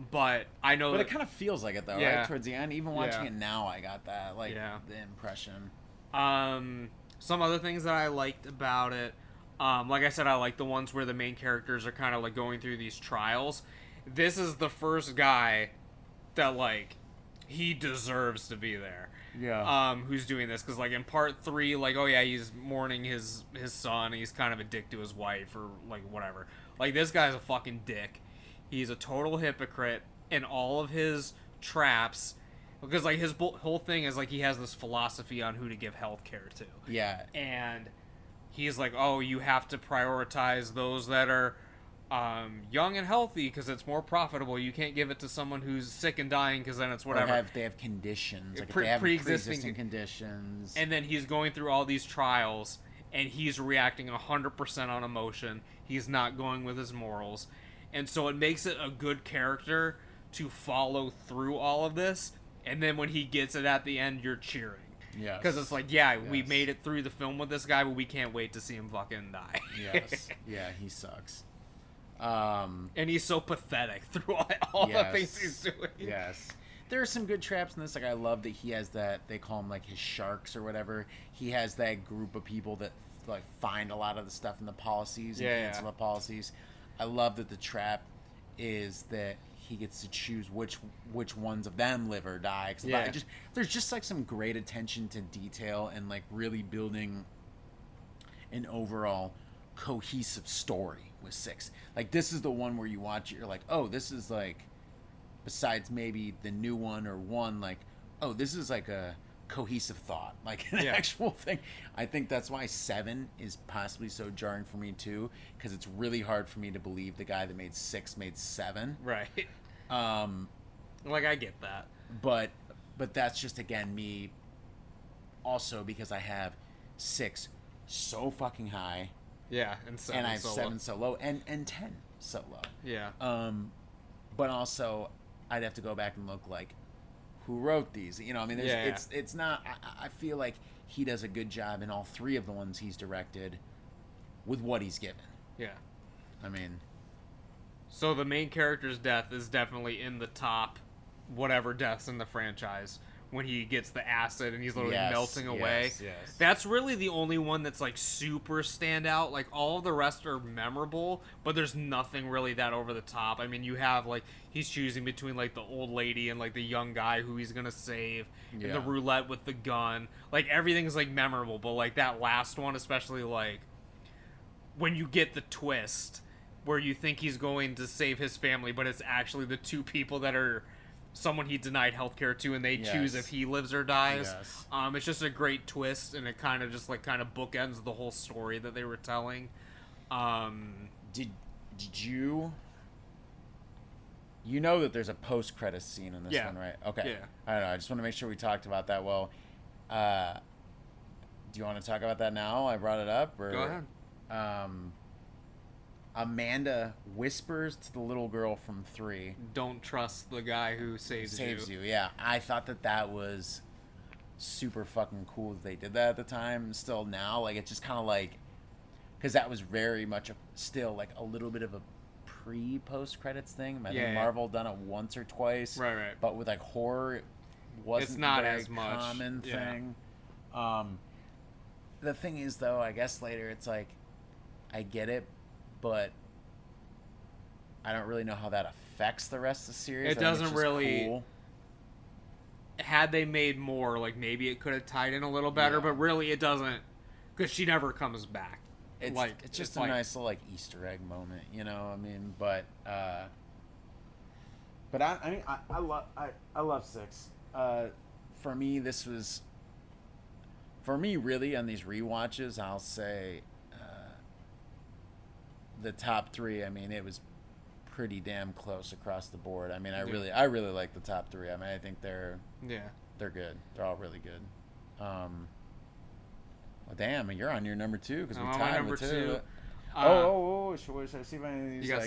but I know it kind of feels like it though, right towards the end. Even watching it now, I got that like the impression. Some other things that I liked about it, like I said, I like the ones where the main characters are kind of like going through these trials. This is the first guy that like he deserves to be there, who's doing this, because like in part 3, like, oh yeah, he's mourning his son, he's kind of a dick to his wife or like whatever. Like this guy's a fucking dick, he's a total hypocrite in all of his traps, because like his whole thing is like he has this philosophy on who to give healthcare to, and he's like, oh, you have to prioritize those that are young and healthy because it's more profitable. You can't give it to someone who's sick and dying because then it's whatever. Or they have conditions, like they have pre-existing conditions. And then he's going through all these trials, and he's reacting 100% on emotion. He's not going with his morals, and so it makes it a good character to follow through all of this. And then when he gets it at the end, you're cheering. Yes. Because it's like, we made it through the film with this guy, but we can't wait to see him fucking die. Yes. Yeah, he sucks. And he's so pathetic through all the things he's doing. Yes. There are some good traps in this. Like, I love that he has that, they call them like his sharks or whatever. He has that group of people that like find a lot of the stuff in the policies and cancel the policies. I love that the trap is that he gets to choose which ones of them live or die. There's just like some great attention to detail and like really building an overall cohesive story with 6. Like, this is the one where you watch it, you're like, oh, this is like, besides maybe the new one or one, like, oh, this is like a cohesive thought, like an actual thing. I think that's why 7 is possibly so jarring for me too, because it's really hard for me to believe the guy that made 6 made 7. Right. Like, I get that. But that's just, again, me also because I have 6 so fucking high. Yeah, and 7 and I have so 7 low. so low, and 10 so low. Yeah. But also, I'd have to go back and look like, who wrote these? You know, I mean, it's not. I feel like he does a good job in all 3 of the ones he's directed, with what he's given. Yeah. I mean, so the main character's death is definitely in the top, whatever deaths in the franchise. when he gets the acid and he's literally Yes, melting away. yes. That's really the only one that's like super standout. Like all of the rest are memorable, but there's nothing really that over the top. I mean, you have like he's choosing between like the old lady and like the young guy who he's gonna save, and the roulette with the gun. Like everything's like memorable, but like that last one, especially like when you get the twist where you think he's going to save his family, but it's actually the two people that are someone he denied healthcare to, and they choose if he lives or dies. It's just a great twist, and it kind of just like kind of bookends the whole story that they were telling. Did you know that there's a post-credits scene in this one, right? Okay. Yeah. I don't know. I just want to make sure we talked about that. Well, do you want to talk about that now? I brought it up. Or, go ahead. Amanda whispers to the little girl from 3. Don't trust the guy who saves you. Yeah. I thought that was super fucking cool that they did that at the time. Still now, like, it's just kind of like, because that was very much still like a little bit of a post credits thing. I think Marvel done it once or twice. Right. But with like horror, it wasn't it's not a very as much common thing. The thing is, though, I guess later it's like, I get it, but I don't really know how that affects the rest of the series. It doesn't really. Cool. Had they made more, like maybe it could have tied in a little better, but really it doesn't, because she never comes back. It's just a nice little like Easter egg moment, you know. I mean, but I love 6. For me, really on these rewatches, I'll say the top 3. I mean, it was pretty damn close across the board. I mean, I really like the top 3. I mean, I think they're good. They're all really good. Well, damn, you're on your number 2 because we tied with 2. Should I see if any of these? You got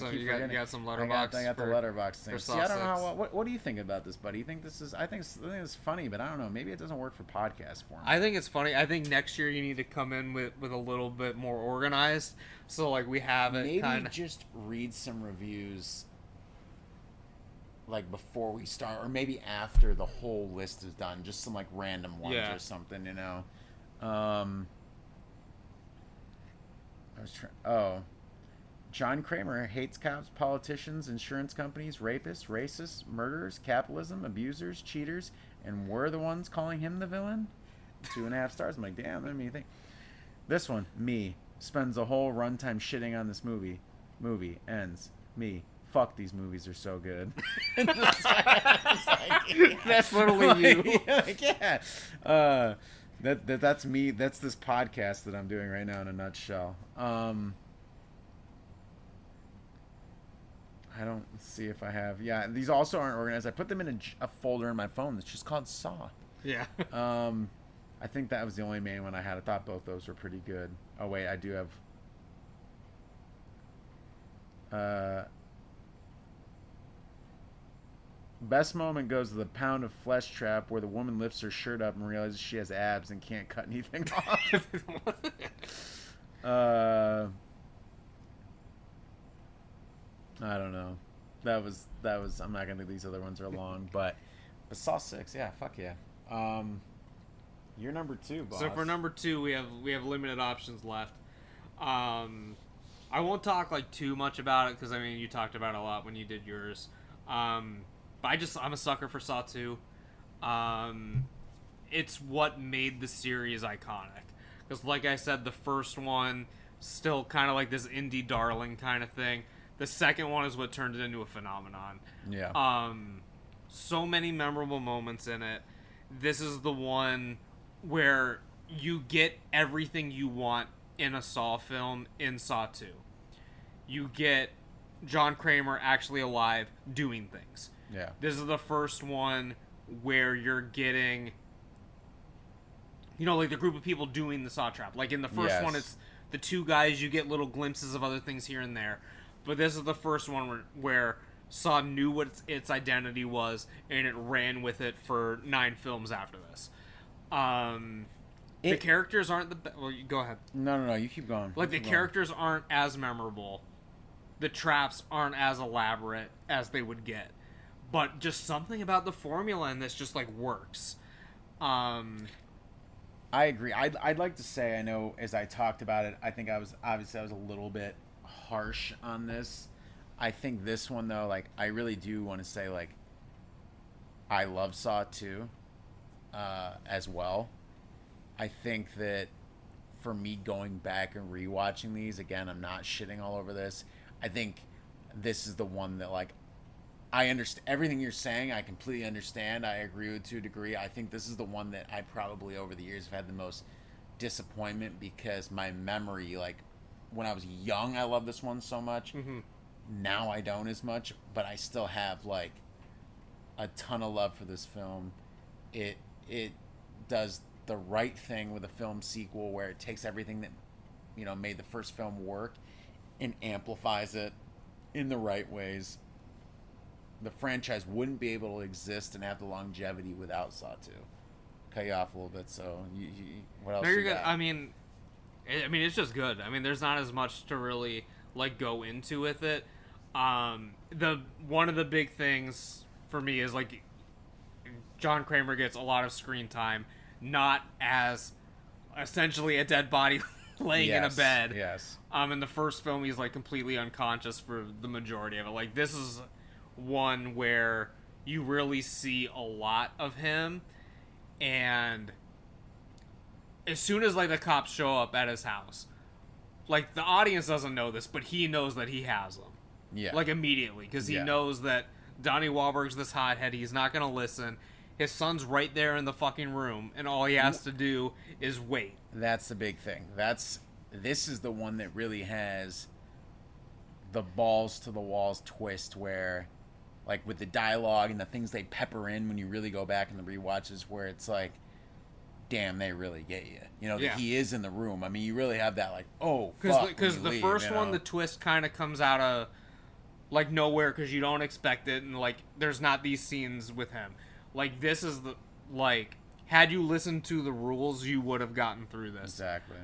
some Letterboxd. I got the Letterboxd thing. See, I don't know how. What do you think about this, buddy? You think this is? I think it's funny, but I don't know. Maybe it doesn't work for podcast form. I think it's funny. I think next year you need to come in with a little bit more organized. So like we have it. Maybe just read some reviews, like before we start, or maybe after the whole list is done. Just some like random ones or something, you know. John Kramer hates cops, politicians, insurance companies, rapists, racists, murderers, capitalism, abusers, cheaters, and we're the ones calling him the villain? 2.5 stars. I'm like, damn, that made me think. This one, me, spends the whole runtime shitting on this movie. Movie ends. Me, fuck, these movies are so good. That's literally you. That's me. That's this podcast that I'm doing right now in a nutshell. I don't see if I have. Yeah, these also aren't organized. I put them in a folder in my phone that's just called Saw. Yeah. I think that was the only main one I had. I thought both those were pretty good. Oh wait, I do have. Best moment goes to the pound of flesh trap where the woman lifts her shirt up and realizes she has abs and can't cut anything off. I don't know. That was. I'm not gonna. These other ones are long, but Saw 6. Yeah, fuck yeah. You're number 2, boss. So for number 2, we have limited options left. I won't talk like too much about it because I mean you talked about it a lot when you did yours. But I'm a sucker for Saw 2. It's what made the series iconic. Because like I said, the first one still kind of like this indie darling kind of thing. The second one is what turned it into a phenomenon. Yeah. So many memorable moments in it. This is the one where you get everything you want in a Saw film in Saw 2. You get John Kramer actually alive doing things. Yeah. This is the first one where you're getting, like the group of people doing the Saw trap. Like in the first one, it's the 2 guys. You get little glimpses of other things here and there. But this is the first one where Saw knew what its identity was, and it ran with it for 9 films after this. The characters aren't the best. Well, go ahead. No, you keep going. Like, the characters aren't as memorable. The traps aren't as elaborate as they would get. But just something about the formula in this just, like, works. I agree. I'd like to say, I know as I talked about it, I think I was a little bit harsh on this. I think this one though, like I really do want to say like I love Saw 2 as well. I think that for me going back and rewatching these again, I'm not shitting all over this. I think this is the one that like I understand everything you're saying. I completely understand. I agree with to a degree. I think this is the one that I probably over the years have had the most disappointment because my memory, like when I was young, I loved this one so much. Mm-hmm. Now I don't as much, but I still have like a ton of love for this film. It does the right thing with a film sequel where it takes everything that made the first film work and amplifies it in the right ways. The franchise wouldn't be able to exist and have the longevity without Saw 2. Cut you off a little bit, so what else? No, you're you good. got? I mean, it's just good. I mean, there's not as much to really like go into with it. The one of the big things for me is like John Kramer gets a lot of screen time, not as essentially a dead body laying in a bed. Yes. In the first film, he's like completely unconscious for the majority of it. Like this is one where you really see a lot of him, and as soon as like the cops show up at his house, like the audience doesn't know this, but he knows that he has them. Yeah. Like immediately, because he knows that Donnie Wahlberg's this hothead. He's not gonna listen. His son's right there in the fucking room, and all he has to do is wait. That's the big thing. This is the one that really has the balls to the walls twist where, like with the dialogue and the things they pepper in when you really go back in the rewatches, where it's like, damn, they really get you. That he is in the room. I mean, you really have that like, oh, fuck. Because the first one, the twist kind of comes out of like nowhere because you don't expect it, and like there's not these scenes with him. Like this is the like had you listened to the rules, you would have gotten through this. Exactly.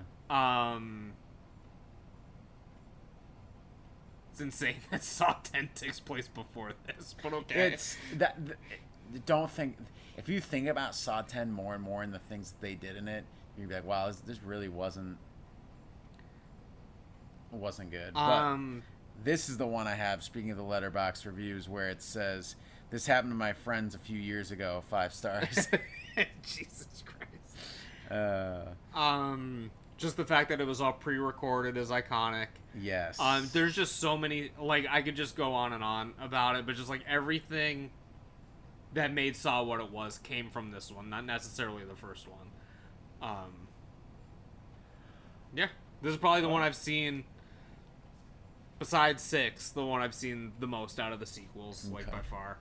It's insane that Saw 10 takes place before this, but okay. It's that. Don't think if you think about Saw 10 more and more and the things that they did in it, you'd be like, wow, this really wasn't good. But this is the one I have. Speaking of the Letterboxd reviews, where it says, "This happened to my friends a few years ago." 5 stars. Jesus Christ. Just the fact that it was all pre-recorded is iconic. Yes. There's just so many, like, I could just go on and on about it, but just, like, everything that made Saw what it was came from this one, not necessarily the first one. Yeah. This is probably the one I've seen, besides 6, the one I've seen the most out of the sequels, like, by far.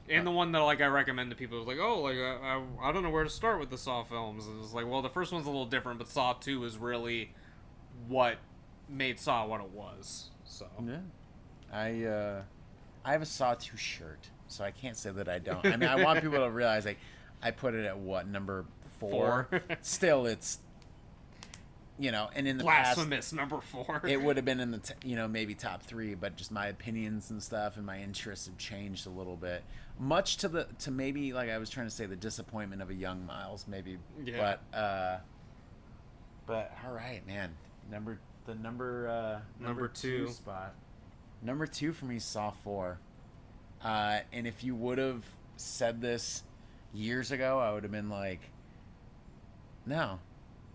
And the one that like I recommend to people is like, oh, like I don't know where to start with the Saw films. And it's like, well, the first one's a little different, but Saw 2 is really what made Saw what it was. So yeah, I have a Saw 2 shirt, so I can't say that I don't. I mean, I want people to realize like I put it at what number 4? Still, it's and in the blasphemous past, number 4. It would have been in the maybe top 3, but just my opinions and stuff and my interests have changed a little bit. Much to maybe like I was trying to say the disappointment of a young Miles, maybe. Yeah. But all right, man. Number 2 spot. Number 2 for me, Saw 4. And if you would have said this years ago, I would have been like, no.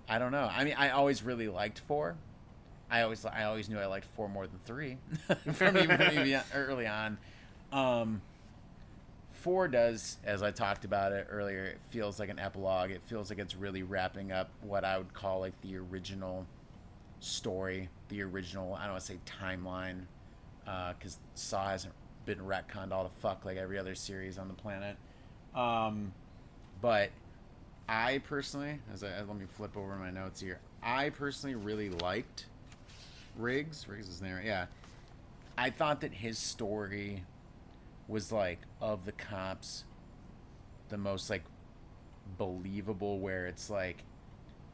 I don't know. I mean, I always really liked 4. I always knew I liked 4 more than 3 from even early on. 4 does, as I talked about it earlier, it feels like an epilogue. It feels like it's really wrapping up what I would call like the original story, the original, I don't want to say timeline, because Saw hasn't been retconned all the fuck like every other series on the planet. But I personally, let me flip over my notes here. I personally really liked Riggs. Riggs is there, yeah. I thought that his story was like of the cops the most like believable, where it's like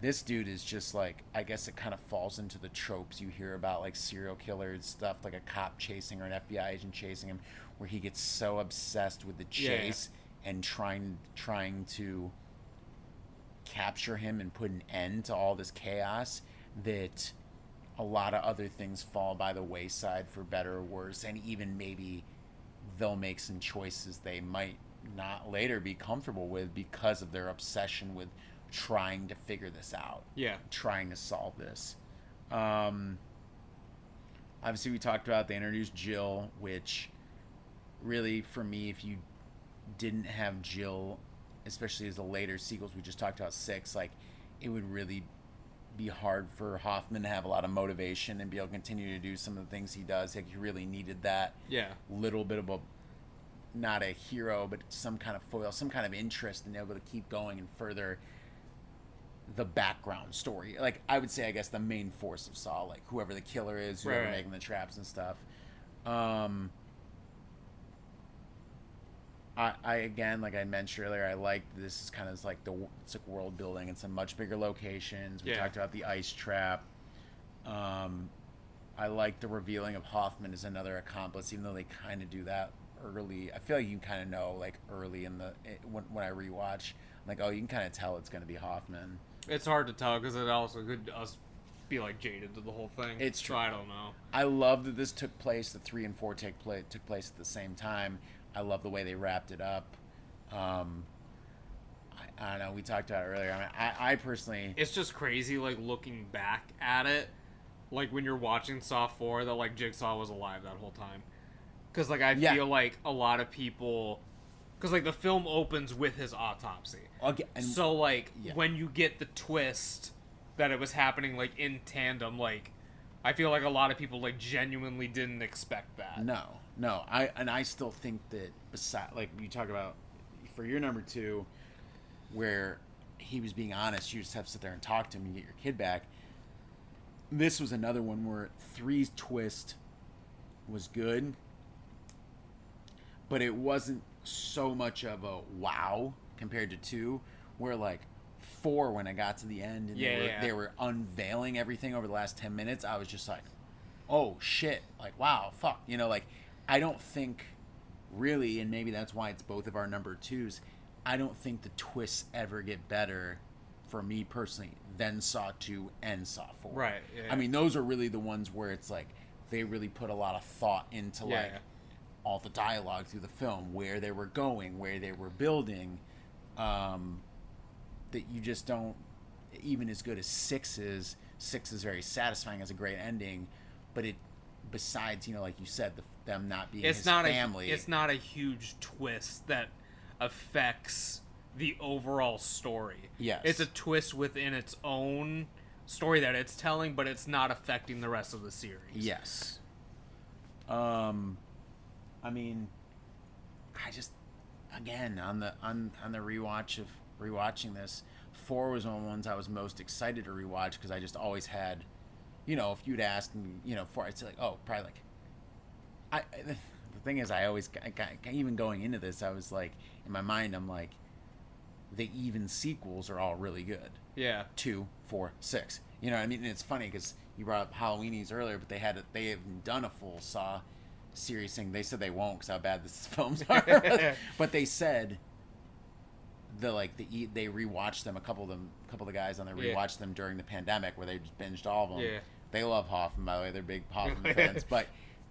this dude is just like, I guess it kind of falls into the tropes you hear about like serial killers stuff, like a cop chasing or an FBI agent chasing him, where he gets so obsessed with the chase and trying to capture him and put an end to all this chaos, that a lot of other things fall by the wayside for better or worse, and even maybe they'll make some choices they might not later be comfortable with because of their obsession with trying to figure this out. Yeah. Trying to solve this. Obviously, we talked about they introduced Jill, which really, for me, if you didn't have Jill, especially as the later sequels, we just talked about 6, like, it would really be hard for Hoffman to have a lot of motivation and be able to continue to do some of the things he does. Like, he really needed that little bit of a, not a hero, but some kind of foil, some kind of interest in able to keep going and further the background story. Like, I would say, I guess, the main force of Saw, like, whoever the killer is, whoever making the traps and stuff. I again, like I mentioned earlier, I like this is kind of like it's like world building in some much bigger locations. We talked about the ice trap. I like the revealing of Hoffman as another accomplice, even though they kind of do that early. I feel like you kind of know, like, early in when I rewatch, like, oh, you can kind of tell it's going to be Hoffman. It's hard to tell because it also could be like jaded to the whole thing. It's true. So I don't know. I love that this took place. The 3 and 4 took place at the same time. I love the way they wrapped it up. I don't know. We talked about it earlier. I mean, I personally... It's just crazy, like, looking back at it. Like, when you're watching Saw 4, that, like, Jigsaw was alive that whole time. Because, like, I feel like a lot of people... Because, like, the film opens with his autopsy. Okay, so, like, when you get the twist that it was happening, like, in tandem, like, I feel like a lot of people, like, genuinely didn't expect that. No, I still think that like you talk about for your number 2, where he was being honest, you just have to sit there and talk to him and get your kid back. This was another one where 3's twist was good, but it wasn't so much of a wow compared to 2, where like 4, when I got to the end and they were unveiling everything over the last 10 minutes, I was just like, oh shit, like, wow, fuck, you know, like, I don't think really, and maybe that's why it's both of our number 2s, I don't think the twists ever get better for me personally than Saw 2 and Saw 4. Right. Yeah. I mean, those are really the ones where it's like they really put a lot of thought into like all the dialogue through the film, where they were going, where they were building, that you just don't, even as good as 6 is very satisfying as a great ending, but it, besides, you know, like you said, them not being his family. It's not a huge twist that affects the overall story. Yes. It's a twist within its own story that it's telling, but it's not affecting the rest of the series. Yes. I mean, I just, again, on the rewatch of rewatching this, 4 was one of the ones I was most excited to rewatch because I just always had, you know, if you'd asked me, you know, 4, I'd say like, oh, probably like, the thing is, I always, even going into this, I was like, in my mind, I'm like, the even sequels are all really good. Yeah. 2, 4, 6. You know what I mean? And it's funny because you brought up Halloweenies earlier, but they haven't done a full Saw series thing. They said they won't because how bad these films are. But they said they rewatched them. A couple of the guys on there rewatched them during the pandemic where they just binged all of them. Yeah. They love Hoffman, by the way. They're big Hoffman fans. But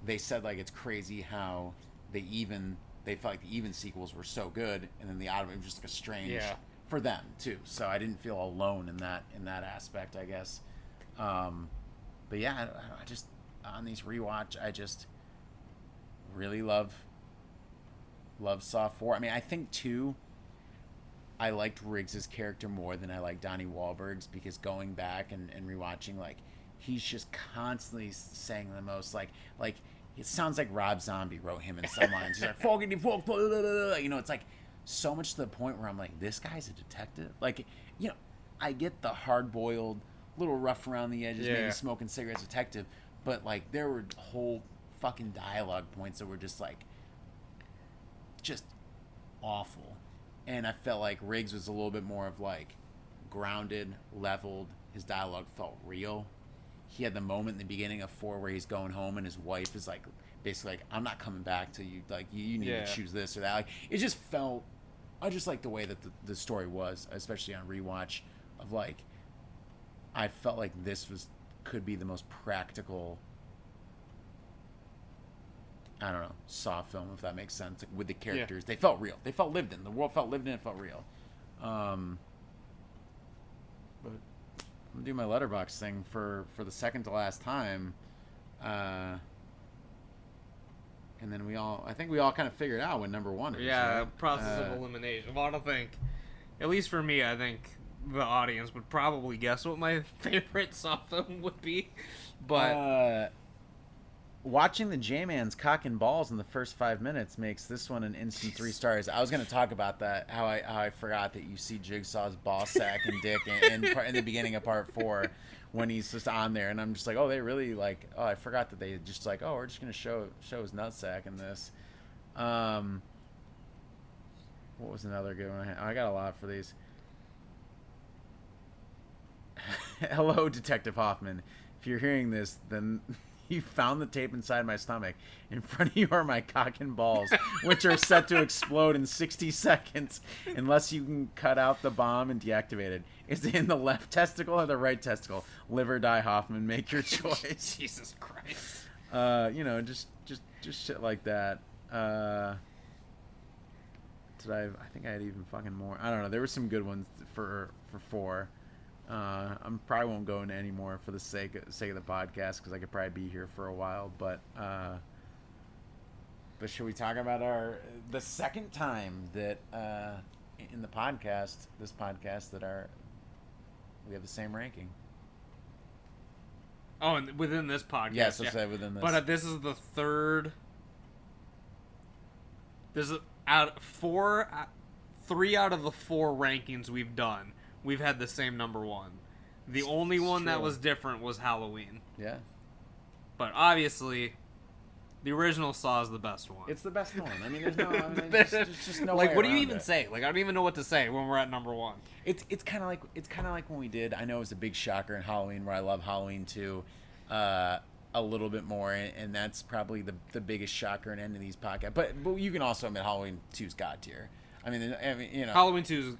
they said like it's crazy how they felt like the even sequels were so good, and then the odd one was just like a strange for them too. So I didn't feel alone in that aspect, I guess. But yeah, I just on these rewatch, I just really love Saw 4. I mean, I think 2, I liked Riggs' character more than I liked Donnie Wahlberg's, because going back and rewatching, like, he's just constantly saying the most, like it sounds like Rob Zombie wrote him in some lines. He's like, "Foggity folk," you know, it's like so much to the point where I'm like, this guy's a detective. Like, you know, I get the hard-boiled, little rough around the edges, maybe smoking cigarettes detective, but like there were whole fucking dialogue points that were just like, just awful. And I felt like Riggs was a little bit more of like grounded, leveled. His dialogue felt real. He had the moment in the beginning of 4 where he's going home and his wife is like, basically like, I'm not coming back till you, like, you need to choose this or that. Like, it just felt I just like the way that the story was, especially on rewatch, of like, I felt like this could be the most practical, I don't know, Saw film, if that makes sense, like, with the characters. They felt real. They felt lived in. The world felt lived in. It felt real. But I'm gonna do my Letterboxd thing for the second to last time. And then I think we all kind of figured out what number one is. Yeah, right? process of elimination. Well, I don't think, at least for me, I think the audience would probably guess what my favorite Saw film would be. But watching the J-Man's cock and balls in the first 5 minutes makes this one an instant 3 stars. I was going to talk about that, how I forgot that you see Jigsaw's ball sack and dick in the beginning of part 4 when he's just on there, and I'm just like, oh, they really like, oh, I forgot that they just like, oh, we're just going to show his nutsack in this. What was another good one? I got a lot for these. Hello, Detective Hoffman. If you're hearing this, then you found the tape inside my stomach. In front of you are my cock and balls, which are set to explode in 60 seconds unless you can cut out the bomb and deactivate it. Is it in the left testicle or the right testicle? Live or die, Hoffman. Make your choice. Jesus Christ. Just shit like that. I think I had even fucking more. I don't know. There were some good ones for 4. I probably won't go into any more for the sake of the podcast, because I could probably be here for a while. But should we talk about the second time that in this podcast that we have the same ranking? Oh, and within this podcast. Yes, let's say within this. But this is the third. This is three out of the 4 rankings we've done. We've had the same number 1. The only one that was different was Halloween. Yeah. But obviously, the original Saw is the best one. It's the best one. I mean, there's no, there's just no like, way what do you around even it. say? Like, I don't even know what to say when we're at number 1. It's kind of like when we did. I know it was a big shocker in Halloween, where I love Halloween 2 a little bit more, and that's probably the biggest shocker in any of these podcasts. But you can also admit Halloween 2's god tier. I mean, you know, Halloween 2 is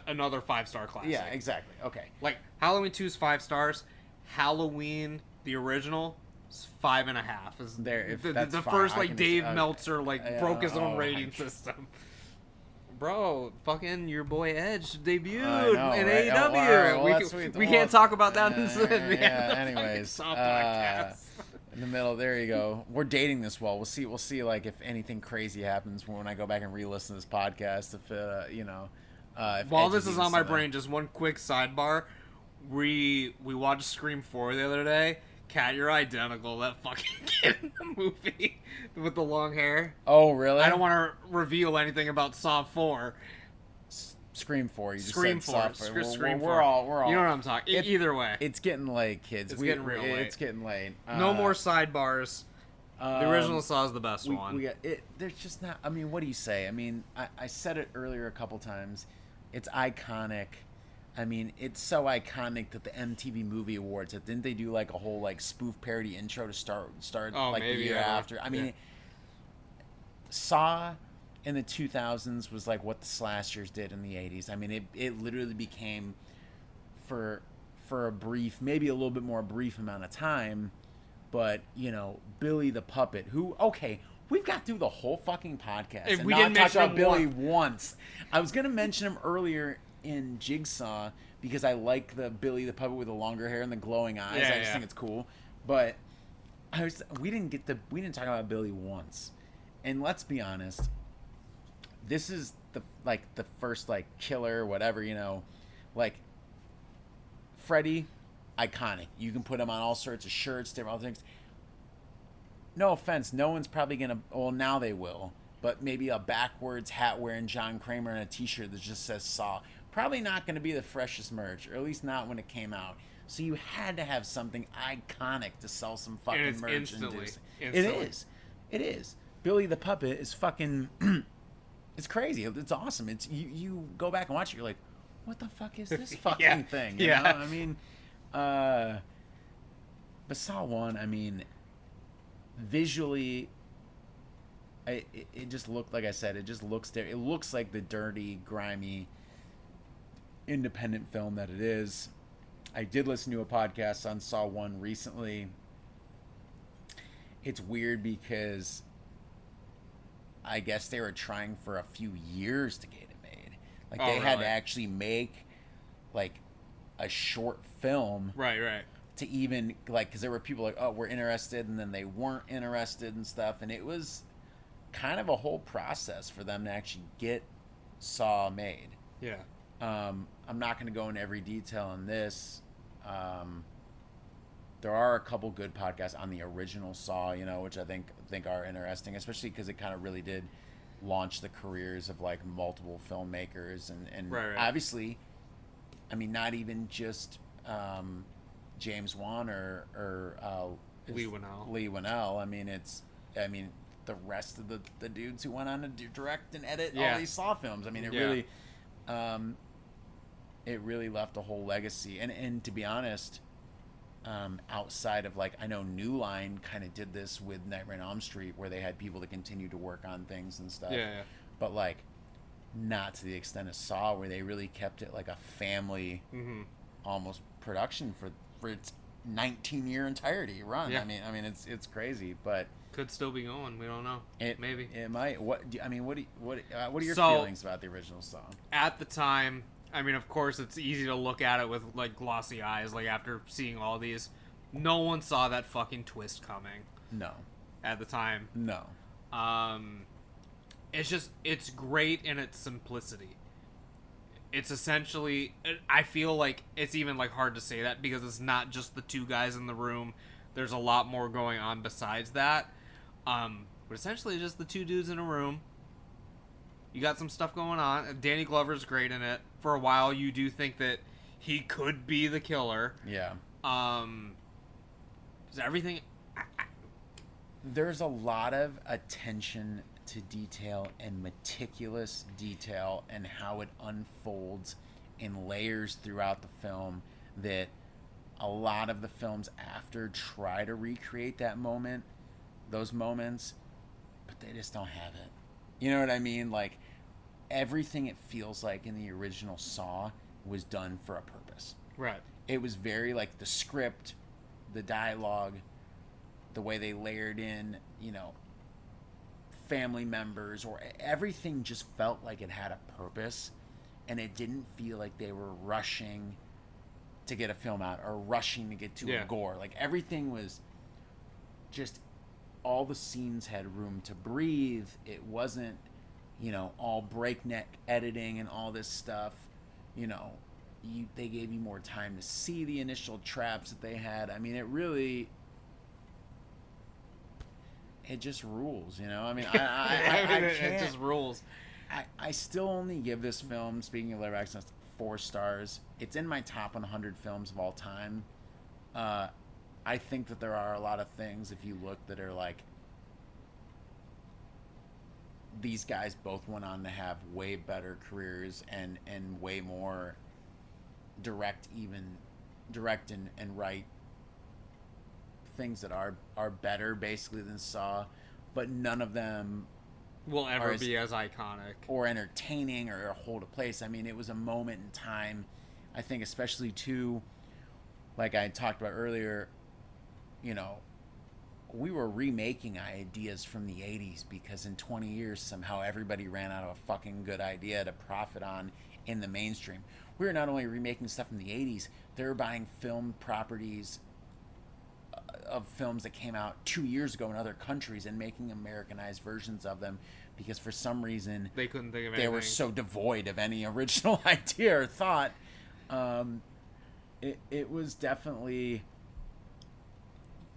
another 5-star classic. Yeah, exactly. Okay. Like, Halloween 2 is 5 stars. Halloween, the original, is 5.5. Is there? The first, like, Dave Meltzer, broke his own rating system. Bro, fucking your boy Edge debuted in right? AEW. Well, we can't talk about that anyways, in the middle, there you go. We're dating this well. We'll see. Like, if anything crazy happens when I go back and re-listen to this podcast. If while this is on my brain, just one quick sidebar. We watched Scream 4 the other day. Kat, you're identical. That fucking kid in the movie with the long hair. Oh, really? I don't want to reveal anything about Saw 4. Scream 4. You just Scream said 4. Scream 4. We're all. You know what I'm talking. Either way, it's getting late, kids. It's getting real late. It's getting late. No more sidebars. The original Saw is the best one. There's just not. I mean, what do you say? I mean, I said it earlier a couple times. It's iconic. I mean, it's so iconic that the MTV Movie Awards, didn't they do like a whole like spoof parody intro to start like the year after? I mean, Saw in the 2000s was like what the slashers did in the 80s. I mean, it literally became for a brief, maybe a little bit more brief amount of time, but you know, Billy the Puppet, who, okay, we've got through the whole fucking podcast and we not didn't talk mention about Billy him once. I was gonna mention him earlier in Jigsaw because I like the Billy the Puppet with the longer hair and the glowing eyes. I just think it's cool. But we didn't talk about Billy once. And let's be honest, this is the first like killer, whatever, you know, like Freddy, iconic. You can put him on all sorts of shirts, different things. No offense, no one's probably gonna. Well, now they will, but maybe a backwards hat wearing John Kramer and a T-shirt that just says Saw. Probably not going to be the freshest merch, or at least not when it came out. So you had to have something iconic to sell some fucking merch. Instantly. It is. Billy the Puppet is fucking. It's crazy. It's awesome. It's you go back and watch it. You're like, what the fuck is this fucking thing? You know? I mean, but Saw 1. I mean, visually, it just looked, like I said, it just looks there. It looks like the dirty, grimy, independent film that it is. I did listen to a podcast on Saw 1 recently. It's weird because I guess they were trying for a few years to get it made. Like, they had to actually make, like, a short film. Right. To even, like, because there were people like, oh, we're interested, and then they weren't interested and stuff. And it was kind of a whole process for them to actually get Saw made. Yeah. I'm not going to go into every detail on this. There are a couple good podcasts on the original Saw, you know, which I think are interesting, especially because it kind of really did launch the careers of, like, multiple filmmakers and right. Obviously, I mean, not even just James Wan or Lee Winnell. Lee Winnell. I mean, the rest of the dudes who went on to direct and edit all these Saw films. I mean, it really left a whole legacy. And to be honest, outside of, like, I know New Line kind of did this with Nightmare on Elm Street, where they had people to continue to work on things and stuff. Yeah. But, like, not to the extent of Saw, where they really kept it like a family, almost production for its 19-year entirety run. Yeah. I mean, it's crazy, but could still be going. We don't know. Maybe it might. What are your feelings about the original Saw? At the time, I mean, of course, it's easy to look at it with, like, glossy eyes. Like, after seeing all these, no one saw that fucking twist coming. No. At the time. No. It's great in its simplicity. It's essentially, I feel like it's even, like, hard to say that because it's not just the two guys in the room. There's a lot more going on besides that. But essentially just the two dudes in a room. You got some stuff going on. Danny Glover's great in it. For a while, you do think that he could be the killer. Yeah. Is everything... There's a lot of attention to detail and meticulous detail and how it unfolds in layers throughout the film that a lot of the films after try to recreate those moments, but they just don't have it. You know what I mean? Like, everything it feels like in the original Saw was done for a purpose. Right. It was very, like, the script, the dialogue, the way they layered in, you know, family members, or everything just felt like it had a purpose, and it didn't feel like they were rushing to get a film out or rushing to get to a gore. Like, everything was just, all the scenes had room to breathe. It wasn't, you know, all breakneck editing and all this stuff. You know, they gave you more time to see the initial traps that they had. I mean, it just rules, you know? I mean, I can't. It just rules. I still only give this film, speaking of Letterboxd, 4 stars. It's in my top 100 films of all time. I think that there are a lot of things, if you look, that are like, these guys both went on to have way better careers and way more direct and write things that are better basically than Saw, but none of them will ever be as iconic or entertaining or hold a place. I mean, it was a moment in time, I think, especially too, like I talked about earlier, you know, we were remaking ideas from the 80s because in 20 years somehow everybody ran out of a fucking good idea to profit on in the mainstream. We were not only remaking stuff from the 80s, they were buying film properties of films that came out 2 years ago in other countries and making Americanized versions of them because for some reason they couldn't think of anything. They were so devoid of any original idea or thought. It was definitely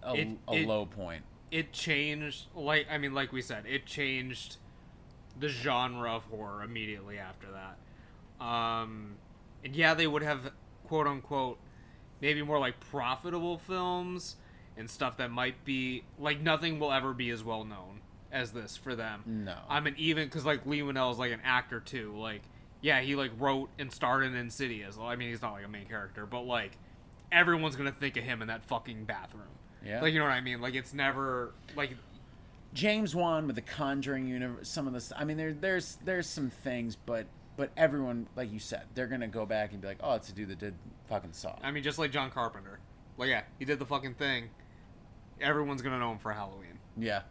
a low point. It changed, like we said, it changed the genre of horror immediately after that. And yeah, they would have, quote unquote, maybe more like profitable films and stuff that might be like, nothing will ever be as well known as this for them. No. I mean, even because like Lee Winnell is like an actor too. Like, yeah, he like wrote and starred in Insidious. I mean, he's not like a main character, but like everyone's gonna think of him in that fucking bathroom. Yeah. Like, you know what I mean? Like, it's never like James Wan with the Conjuring universe, some of this. I mean, there's some things, but everyone, like you said, they're gonna go back and be like, oh, it's a dude that did fucking Saw. I mean, just like John Carpenter. Like, yeah, he did the fucking thing. Everyone's gonna know him for Halloween. Yeah.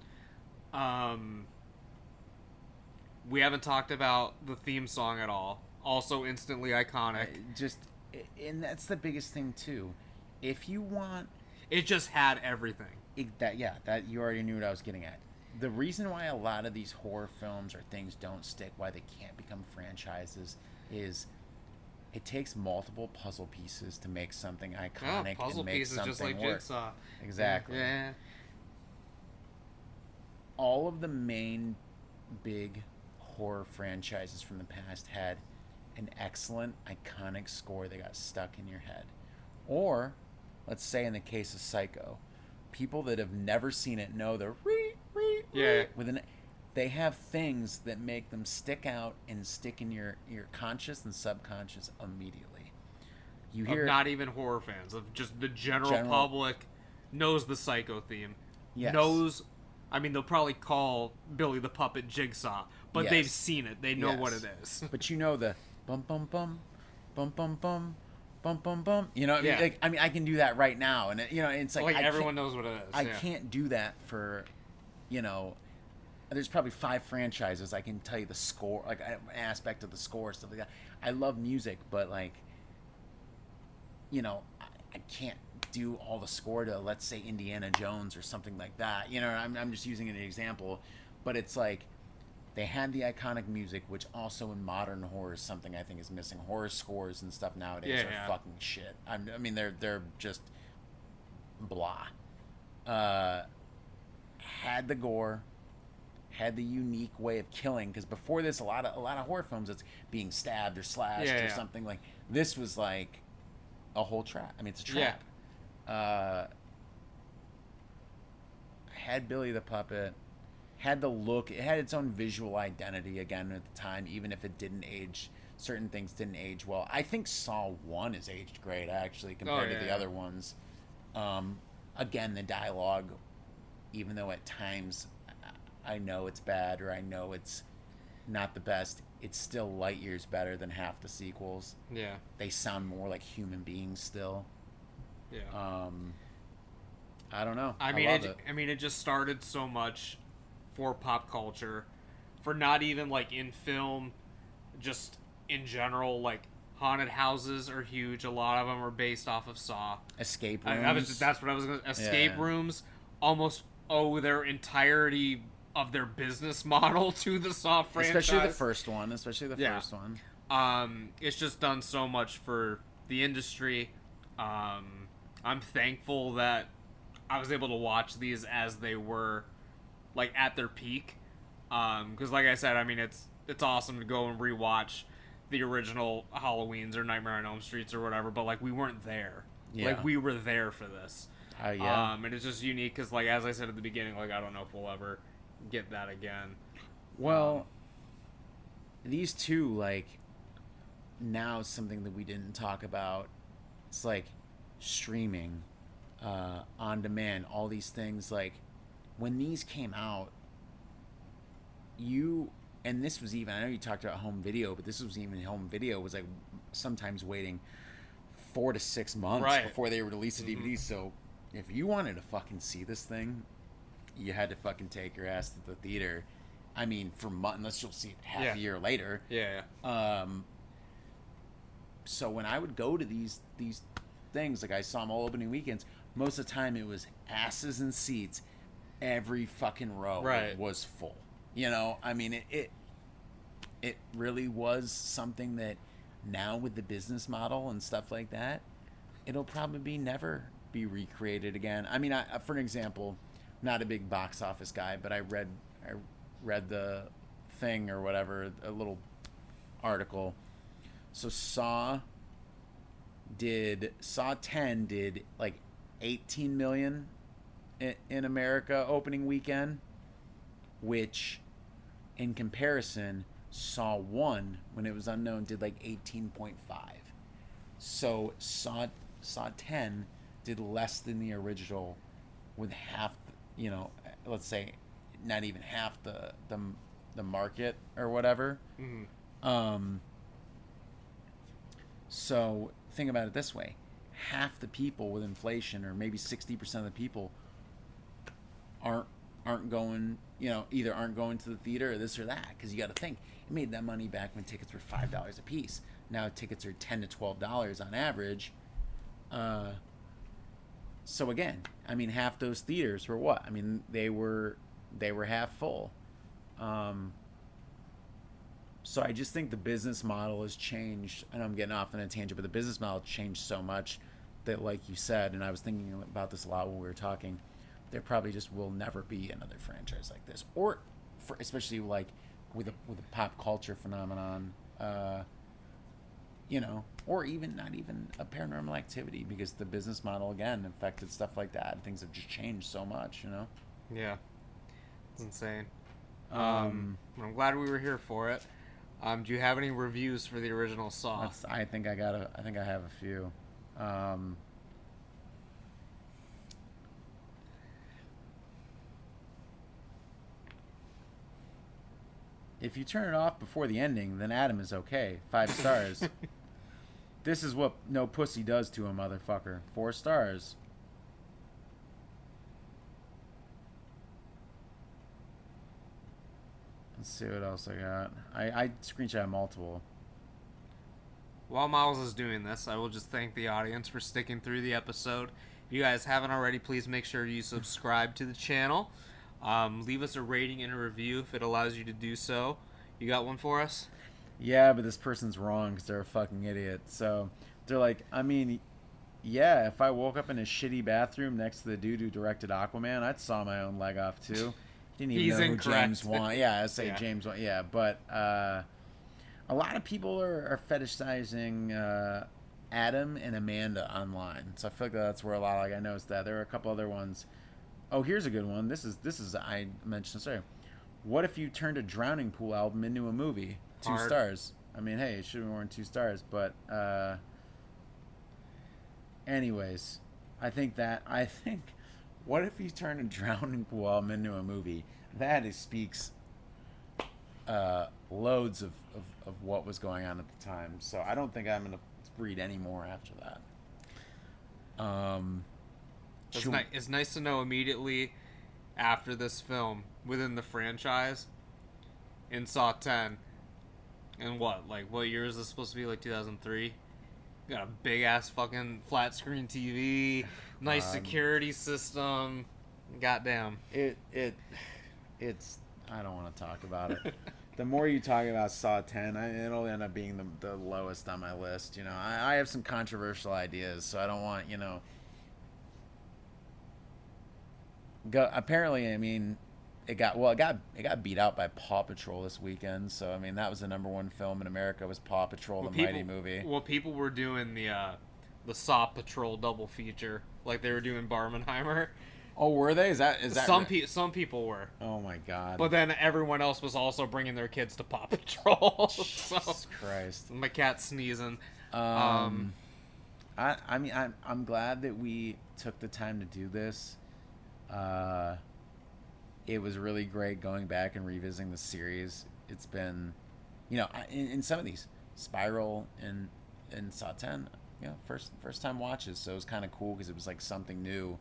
We haven't talked about the theme song at all. Also instantly iconic. And that's the biggest thing too. If you want, it just had everything. That you already knew what I was getting at. The reason why a lot of these horror films or things don't stick, why they can't become franchises, is it takes multiple puzzle pieces to make something iconic puzzle and make pieces something just like work. Jigsaw. Exactly. Yeah. All of the main big horror franchises from the past had an excellent, iconic score that got stuck in your head. Or, let's say in the case of Psycho, people that have never seen it know the they have things that make them stick out and stick in your conscious and subconscious immediately. You hear of not even horror fans, of just the general public knows the Psycho theme. Yes. Knows, I mean, they'll probably call Billy the Puppet Jigsaw, but they've seen it. They know what it is. But you know the bum bum bum bum bum bum bum bum bum. You know, like, I mean, I can do that right now, and it's like everyone knows what it is. I can't do that for, there's probably 5 franchises. I can tell you the score, like an aspect of the score, stuff like that. I love music, but like, I can't do all the score to, let's say, Indiana Jones or something like that. I'm just using an example, but it's like they had the iconic music, which also in modern horror is something I think is missing. Horror scores and stuff nowadays are fucking shit. I mean, they're just blah. Had the gore, had the unique way of killing, because before this, a lot of horror films, it's being stabbed or slashed or something. Like this was like a whole trap. I mean, it's a trap. Had Billy the Puppet, had the look, it had its own visual identity again at the time, even if it didn't age, certain things didn't age well. I think Saw 1 is aged great, actually, compared to the other ones. Again, the dialogue, even though at times I know it's bad or I know it's not the best, it's still light years better than half the sequels. Yeah. They sound more like human beings still. Yeah. I don't know. I mean, it just started so much for pop culture, for not even like in film, just in general. Like haunted houses are huge. A lot of them are based off of Saw. Escape rooms. That's what I was going to. Escape rooms almost owe their entirety of their business model to the Saw franchise. Especially the first one. First one. It's just done so much for the industry. I'm thankful that I was able to watch these as they were, like, at their peak. Because, like I said, I mean, it's awesome to go and rewatch the original Halloweens or Nightmare on Elm Streets or whatever, but, like, we weren't there. Yeah. Like, we were there for this. And it's just unique because, like, as I said at the beginning, like, I don't know if we'll ever get that again. Well, these two, like, now something that we didn't talk about, it's like streaming, on demand, all these things. Like when these came out, and this was even, I know you talked about home video, but this was even home video was like sometimes waiting 4 to 6 months before they would release a DVD. So if you wanted to fucking see this thing, you had to fucking take your ass to the theater. I mean, for months, unless you'll see it half a year later. So when I would go to these things, like I saw them all opening weekends, most of the time it was asses and seats. Every fucking row was full. I mean, it really was something that now with the business model and stuff like that, it'll probably never be recreated again. I mean, for an example, not a big box office guy, but I read the thing or whatever, a little article. So Saw 10 did like 18 million in America opening weekend, which in comparison, Saw 1 when it was unknown did like 18.5. So Saw 10 did less than the original with half, let's say not even half the market or whatever. Mm-hmm. So think about it this way: half the people with inflation, or maybe 60% of the people, aren't going. Either aren't going to the theater or this or that. Because you got to think, it made that money back when tickets were $5 a piece. Now tickets are $10 to $12 on average. So again, I mean, half those theaters were what? I mean, they were half full. So I just think the business model has changed, and I'm getting off on a tangent, but the business model changed so much that, like you said, and I was thinking about this a lot when we were talking, there probably just will never be another franchise like this, or especially like with a pop culture phenomenon, or even not even a Paranormal Activity, because the business model again affected stuff like that. Things have just changed so much, Yeah, it's insane. I'm glad we were here for it. Do you have any reviews for the original Saw? I think I have a few. If you turn it off before the ending, then Adam is okay. 5 stars. This is what no pussy does to a motherfucker. 4 stars. Let's see what else I got. I screenshot multiple. While Miles is doing this, I will just thank the audience for sticking through the episode. If you guys haven't already, please make sure you subscribe to the channel. Leave us a rating and a review if it allows you to do so. You got one for us? Yeah, but this person's wrong because they're a fucking idiot. So they're like, I mean, yeah, if I woke up in a shitty bathroom next to the dude who directed Aquaman, I'd saw my own leg off too. Didn't even know who James Wan. Yeah, I say James Wan. Yeah, but a lot of people are fetishizing Adam and Amanda online. So I feel like that's where a lot. Like I noticed that there are a couple other ones. Oh, here's a good one. This is I mentioned this earlier. What if you turned a Drowning Pool album into a movie? 2 stars. I mean, hey, it should have been more than 2 stars, but anyways, I think what if you turn a Drowning Pool album into a movie? That speaks loads of what was going on at the time. So I don't think I'm gonna read any more after that. It's nice to know immediately after this film, within the franchise, in Saw 10, and what year is this supposed to be, like 2003? Got a big ass fucking flat screen TV, nice security system. Goddamn. It's I don't want to talk about it. The more you talk about Saw 10, it'll end up being the lowest on my list. I have some controversial ideas, so I don't want apparently, I mean, it got beat out by Paw Patrol this weekend. So I mean, that was the #1 film in America, was Paw Patrol, Mighty movie. Well, people were doing the Saw Patrol double feature, like they were doing Barbenheimer. Oh, were they? Is that some people were? Oh my god! But then everyone else was also bringing their kids to Paw Patrol. Jesus Christ! My cat's sneezing. I mean, I'm glad that we took the time to do this. It was really great going back and revisiting the series. It's been, in some of these, Spiral and Saw 10, first time watches, so it was kind of cool because it was like something new.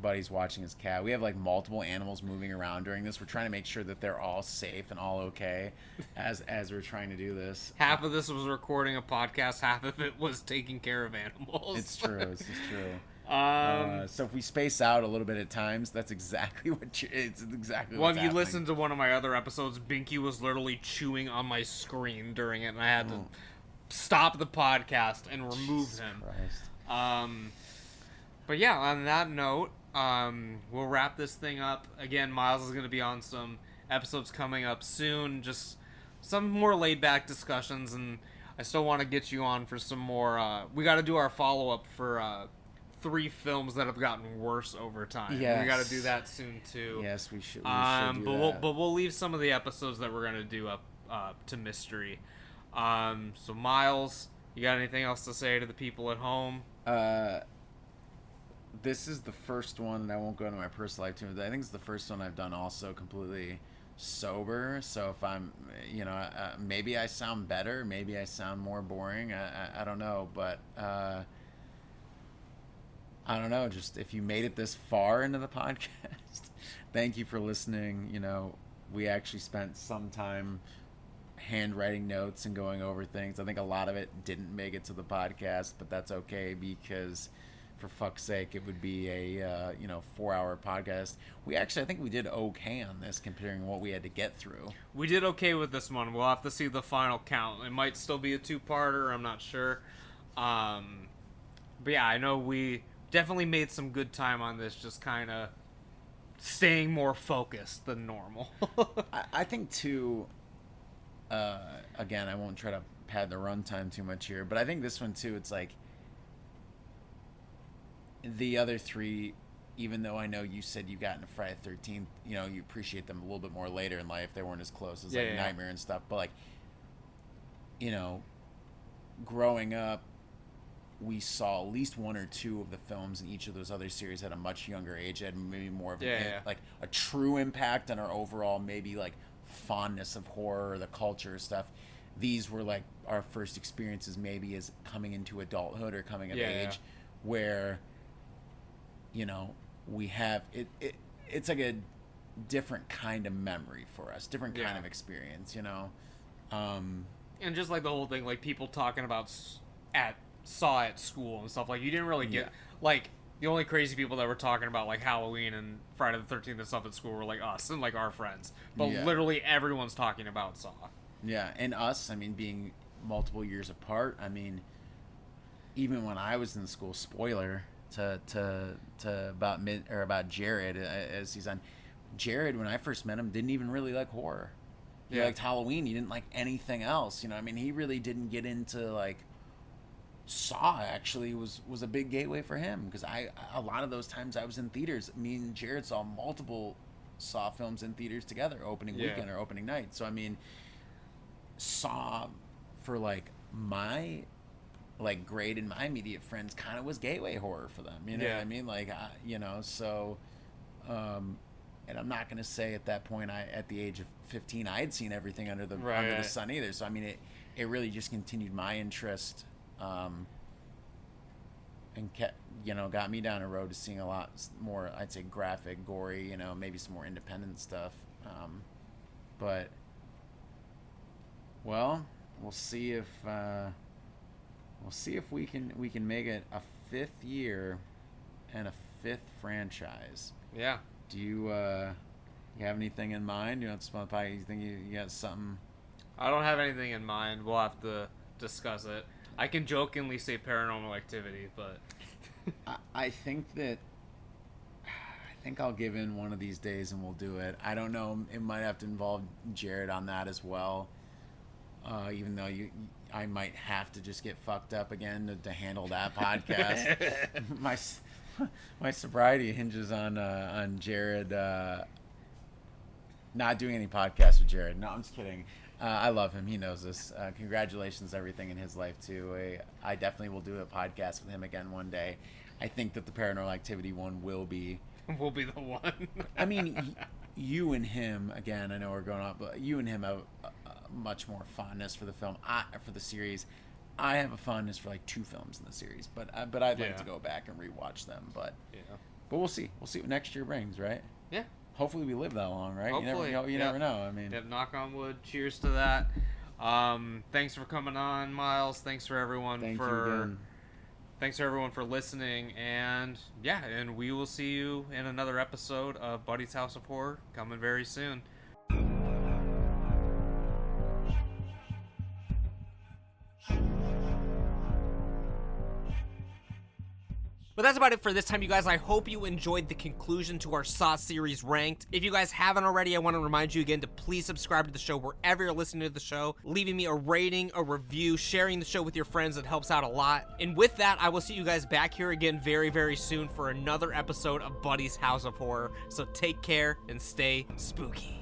Buddy's watching his cat. We have like multiple animals moving around during this. We're trying to make sure that they're all safe and all okay as we're trying to do this. Half of this was recording a podcast, half of it was taking care of animals. It's true. It's just true. So if we space out a little bit at times, that's exactly it's exactly what's happening. Well, if you listen to one of my other episodes, Binky was literally chewing on my screen during it, and I had to stop the podcast and remove him. Christ. But yeah, on that note, we'll wrap this thing up. Again, Miles is going to be on some episodes coming up soon, just some more laid-back discussions, and I still want to get you on for some more. We got to do our follow-up for 3 films that have gotten worse over time. Yes. We got to do that soon too. Yes, we should. We'll leave some of the episodes that we're gonna do up to mystery. So Miles, you got anything else to say to the people at home? this is the first one, and I won't go into my personal life too much. I think it's the first one I've done also completely sober. So if I'm, maybe I sound better, maybe I sound more boring. I don't know, but I don't know. Just if you made it this far into the podcast, thank you for listening. We actually spent some time handwriting notes and going over things. I think a lot of it didn't make it to the podcast, but that's okay, because for fuck's sake, it would be a 4-hour podcast. I think we did okay on this considering what we had to get through. We did okay with this one. We'll have to see the final count. It might still be a 2-parter. I'm not sure. But yeah, I know we definitely made some good time on this, just kind of staying more focused than normal. I think too, again, I won't try to pad the runtime too much here, but I think this one too, it's like the other three, even though I know you said you got into Friday the 13th, you appreciate them a little bit more later in life. They weren't as close as Nightmare and stuff, but growing up, we saw at least one or two of the films in each of those other series at a much younger age. It had maybe more of a true impact on our overall maybe fondness of horror or the culture stuff. These were our first experiences maybe as coming into adulthood or coming of age, where we have it's like a different kind of memory for us, different kind of experience, and just the whole thing, people talking about Saw at school and stuff, you didn't really get the only crazy people that were talking about Halloween and Friday the 13th and stuff at school were us and our friends, but literally everyone's talking about Saw. And us, being multiple years apart, even when I was in school, spoiler to about Jared, as he's on. Jared, when I first met him, didn't even really like horror. He liked Halloween. He didn't like anything else. He really didn't get into Saw. Actually, was a big gateway for him, because a lot of those times I was in theaters. Me and Jared saw multiple Saw films in theaters together, opening weekend or opening night. So Saw for my grade and my immediate friends kind of was gateway horror for them, what I mean? So and I'm not going to say at that point, at the age of 15, I had seen everything under the sun either. So it really just continued my interest, and kept, got me down a road to seeing a lot more, I'd say, graphic, gory, maybe some more independent stuff. But we'll see if we can make it a 5th year and a 5th franchise. Yeah. Do you have anything in mind? You think you got something? I don't have anything in mind. We'll have to discuss it. I can jokingly say Paranormal Activity, but I think I'll give in one of these days and we'll do it. I don't know. It might have to involve Jared on that as well. Even though I might have to just get fucked up again to handle that podcast. My sobriety hinges on Jared not doing any podcasts with Jared. No, I'm just kidding. I love him. He knows this. Congratulations, everything in his life too. I definitely will do a podcast with him again one day. I think that the Paranormal Activity one will be the one. You and him, again, I know we're going off, but you and him have much more fondness for the film, for the series. I have a fondness for 2 films in the series, but I'd like to go back and rewatch them. But we'll see. We'll see what next year brings, right? Yeah. Hopefully we live that long, right? Hopefully. You never know. Knock on wood. Cheers to that. Thanks for coming on, Miles. Thanks for everyone Thanks for everyone for listening, and we will see you in another episode of Buddy's House of Horror, coming very soon. But that's about it for this time, you guys. I hope you enjoyed the conclusion to our Saw series Ranked. If you guys haven't already, I want to remind you again to please subscribe to the show wherever you're listening to the show, leaving me a rating, a review, sharing the show with your friends. It helps out a lot. And with that, I will see you guys back here again very, very soon for another episode of Buddy's House of Horror. So take care and stay spooky.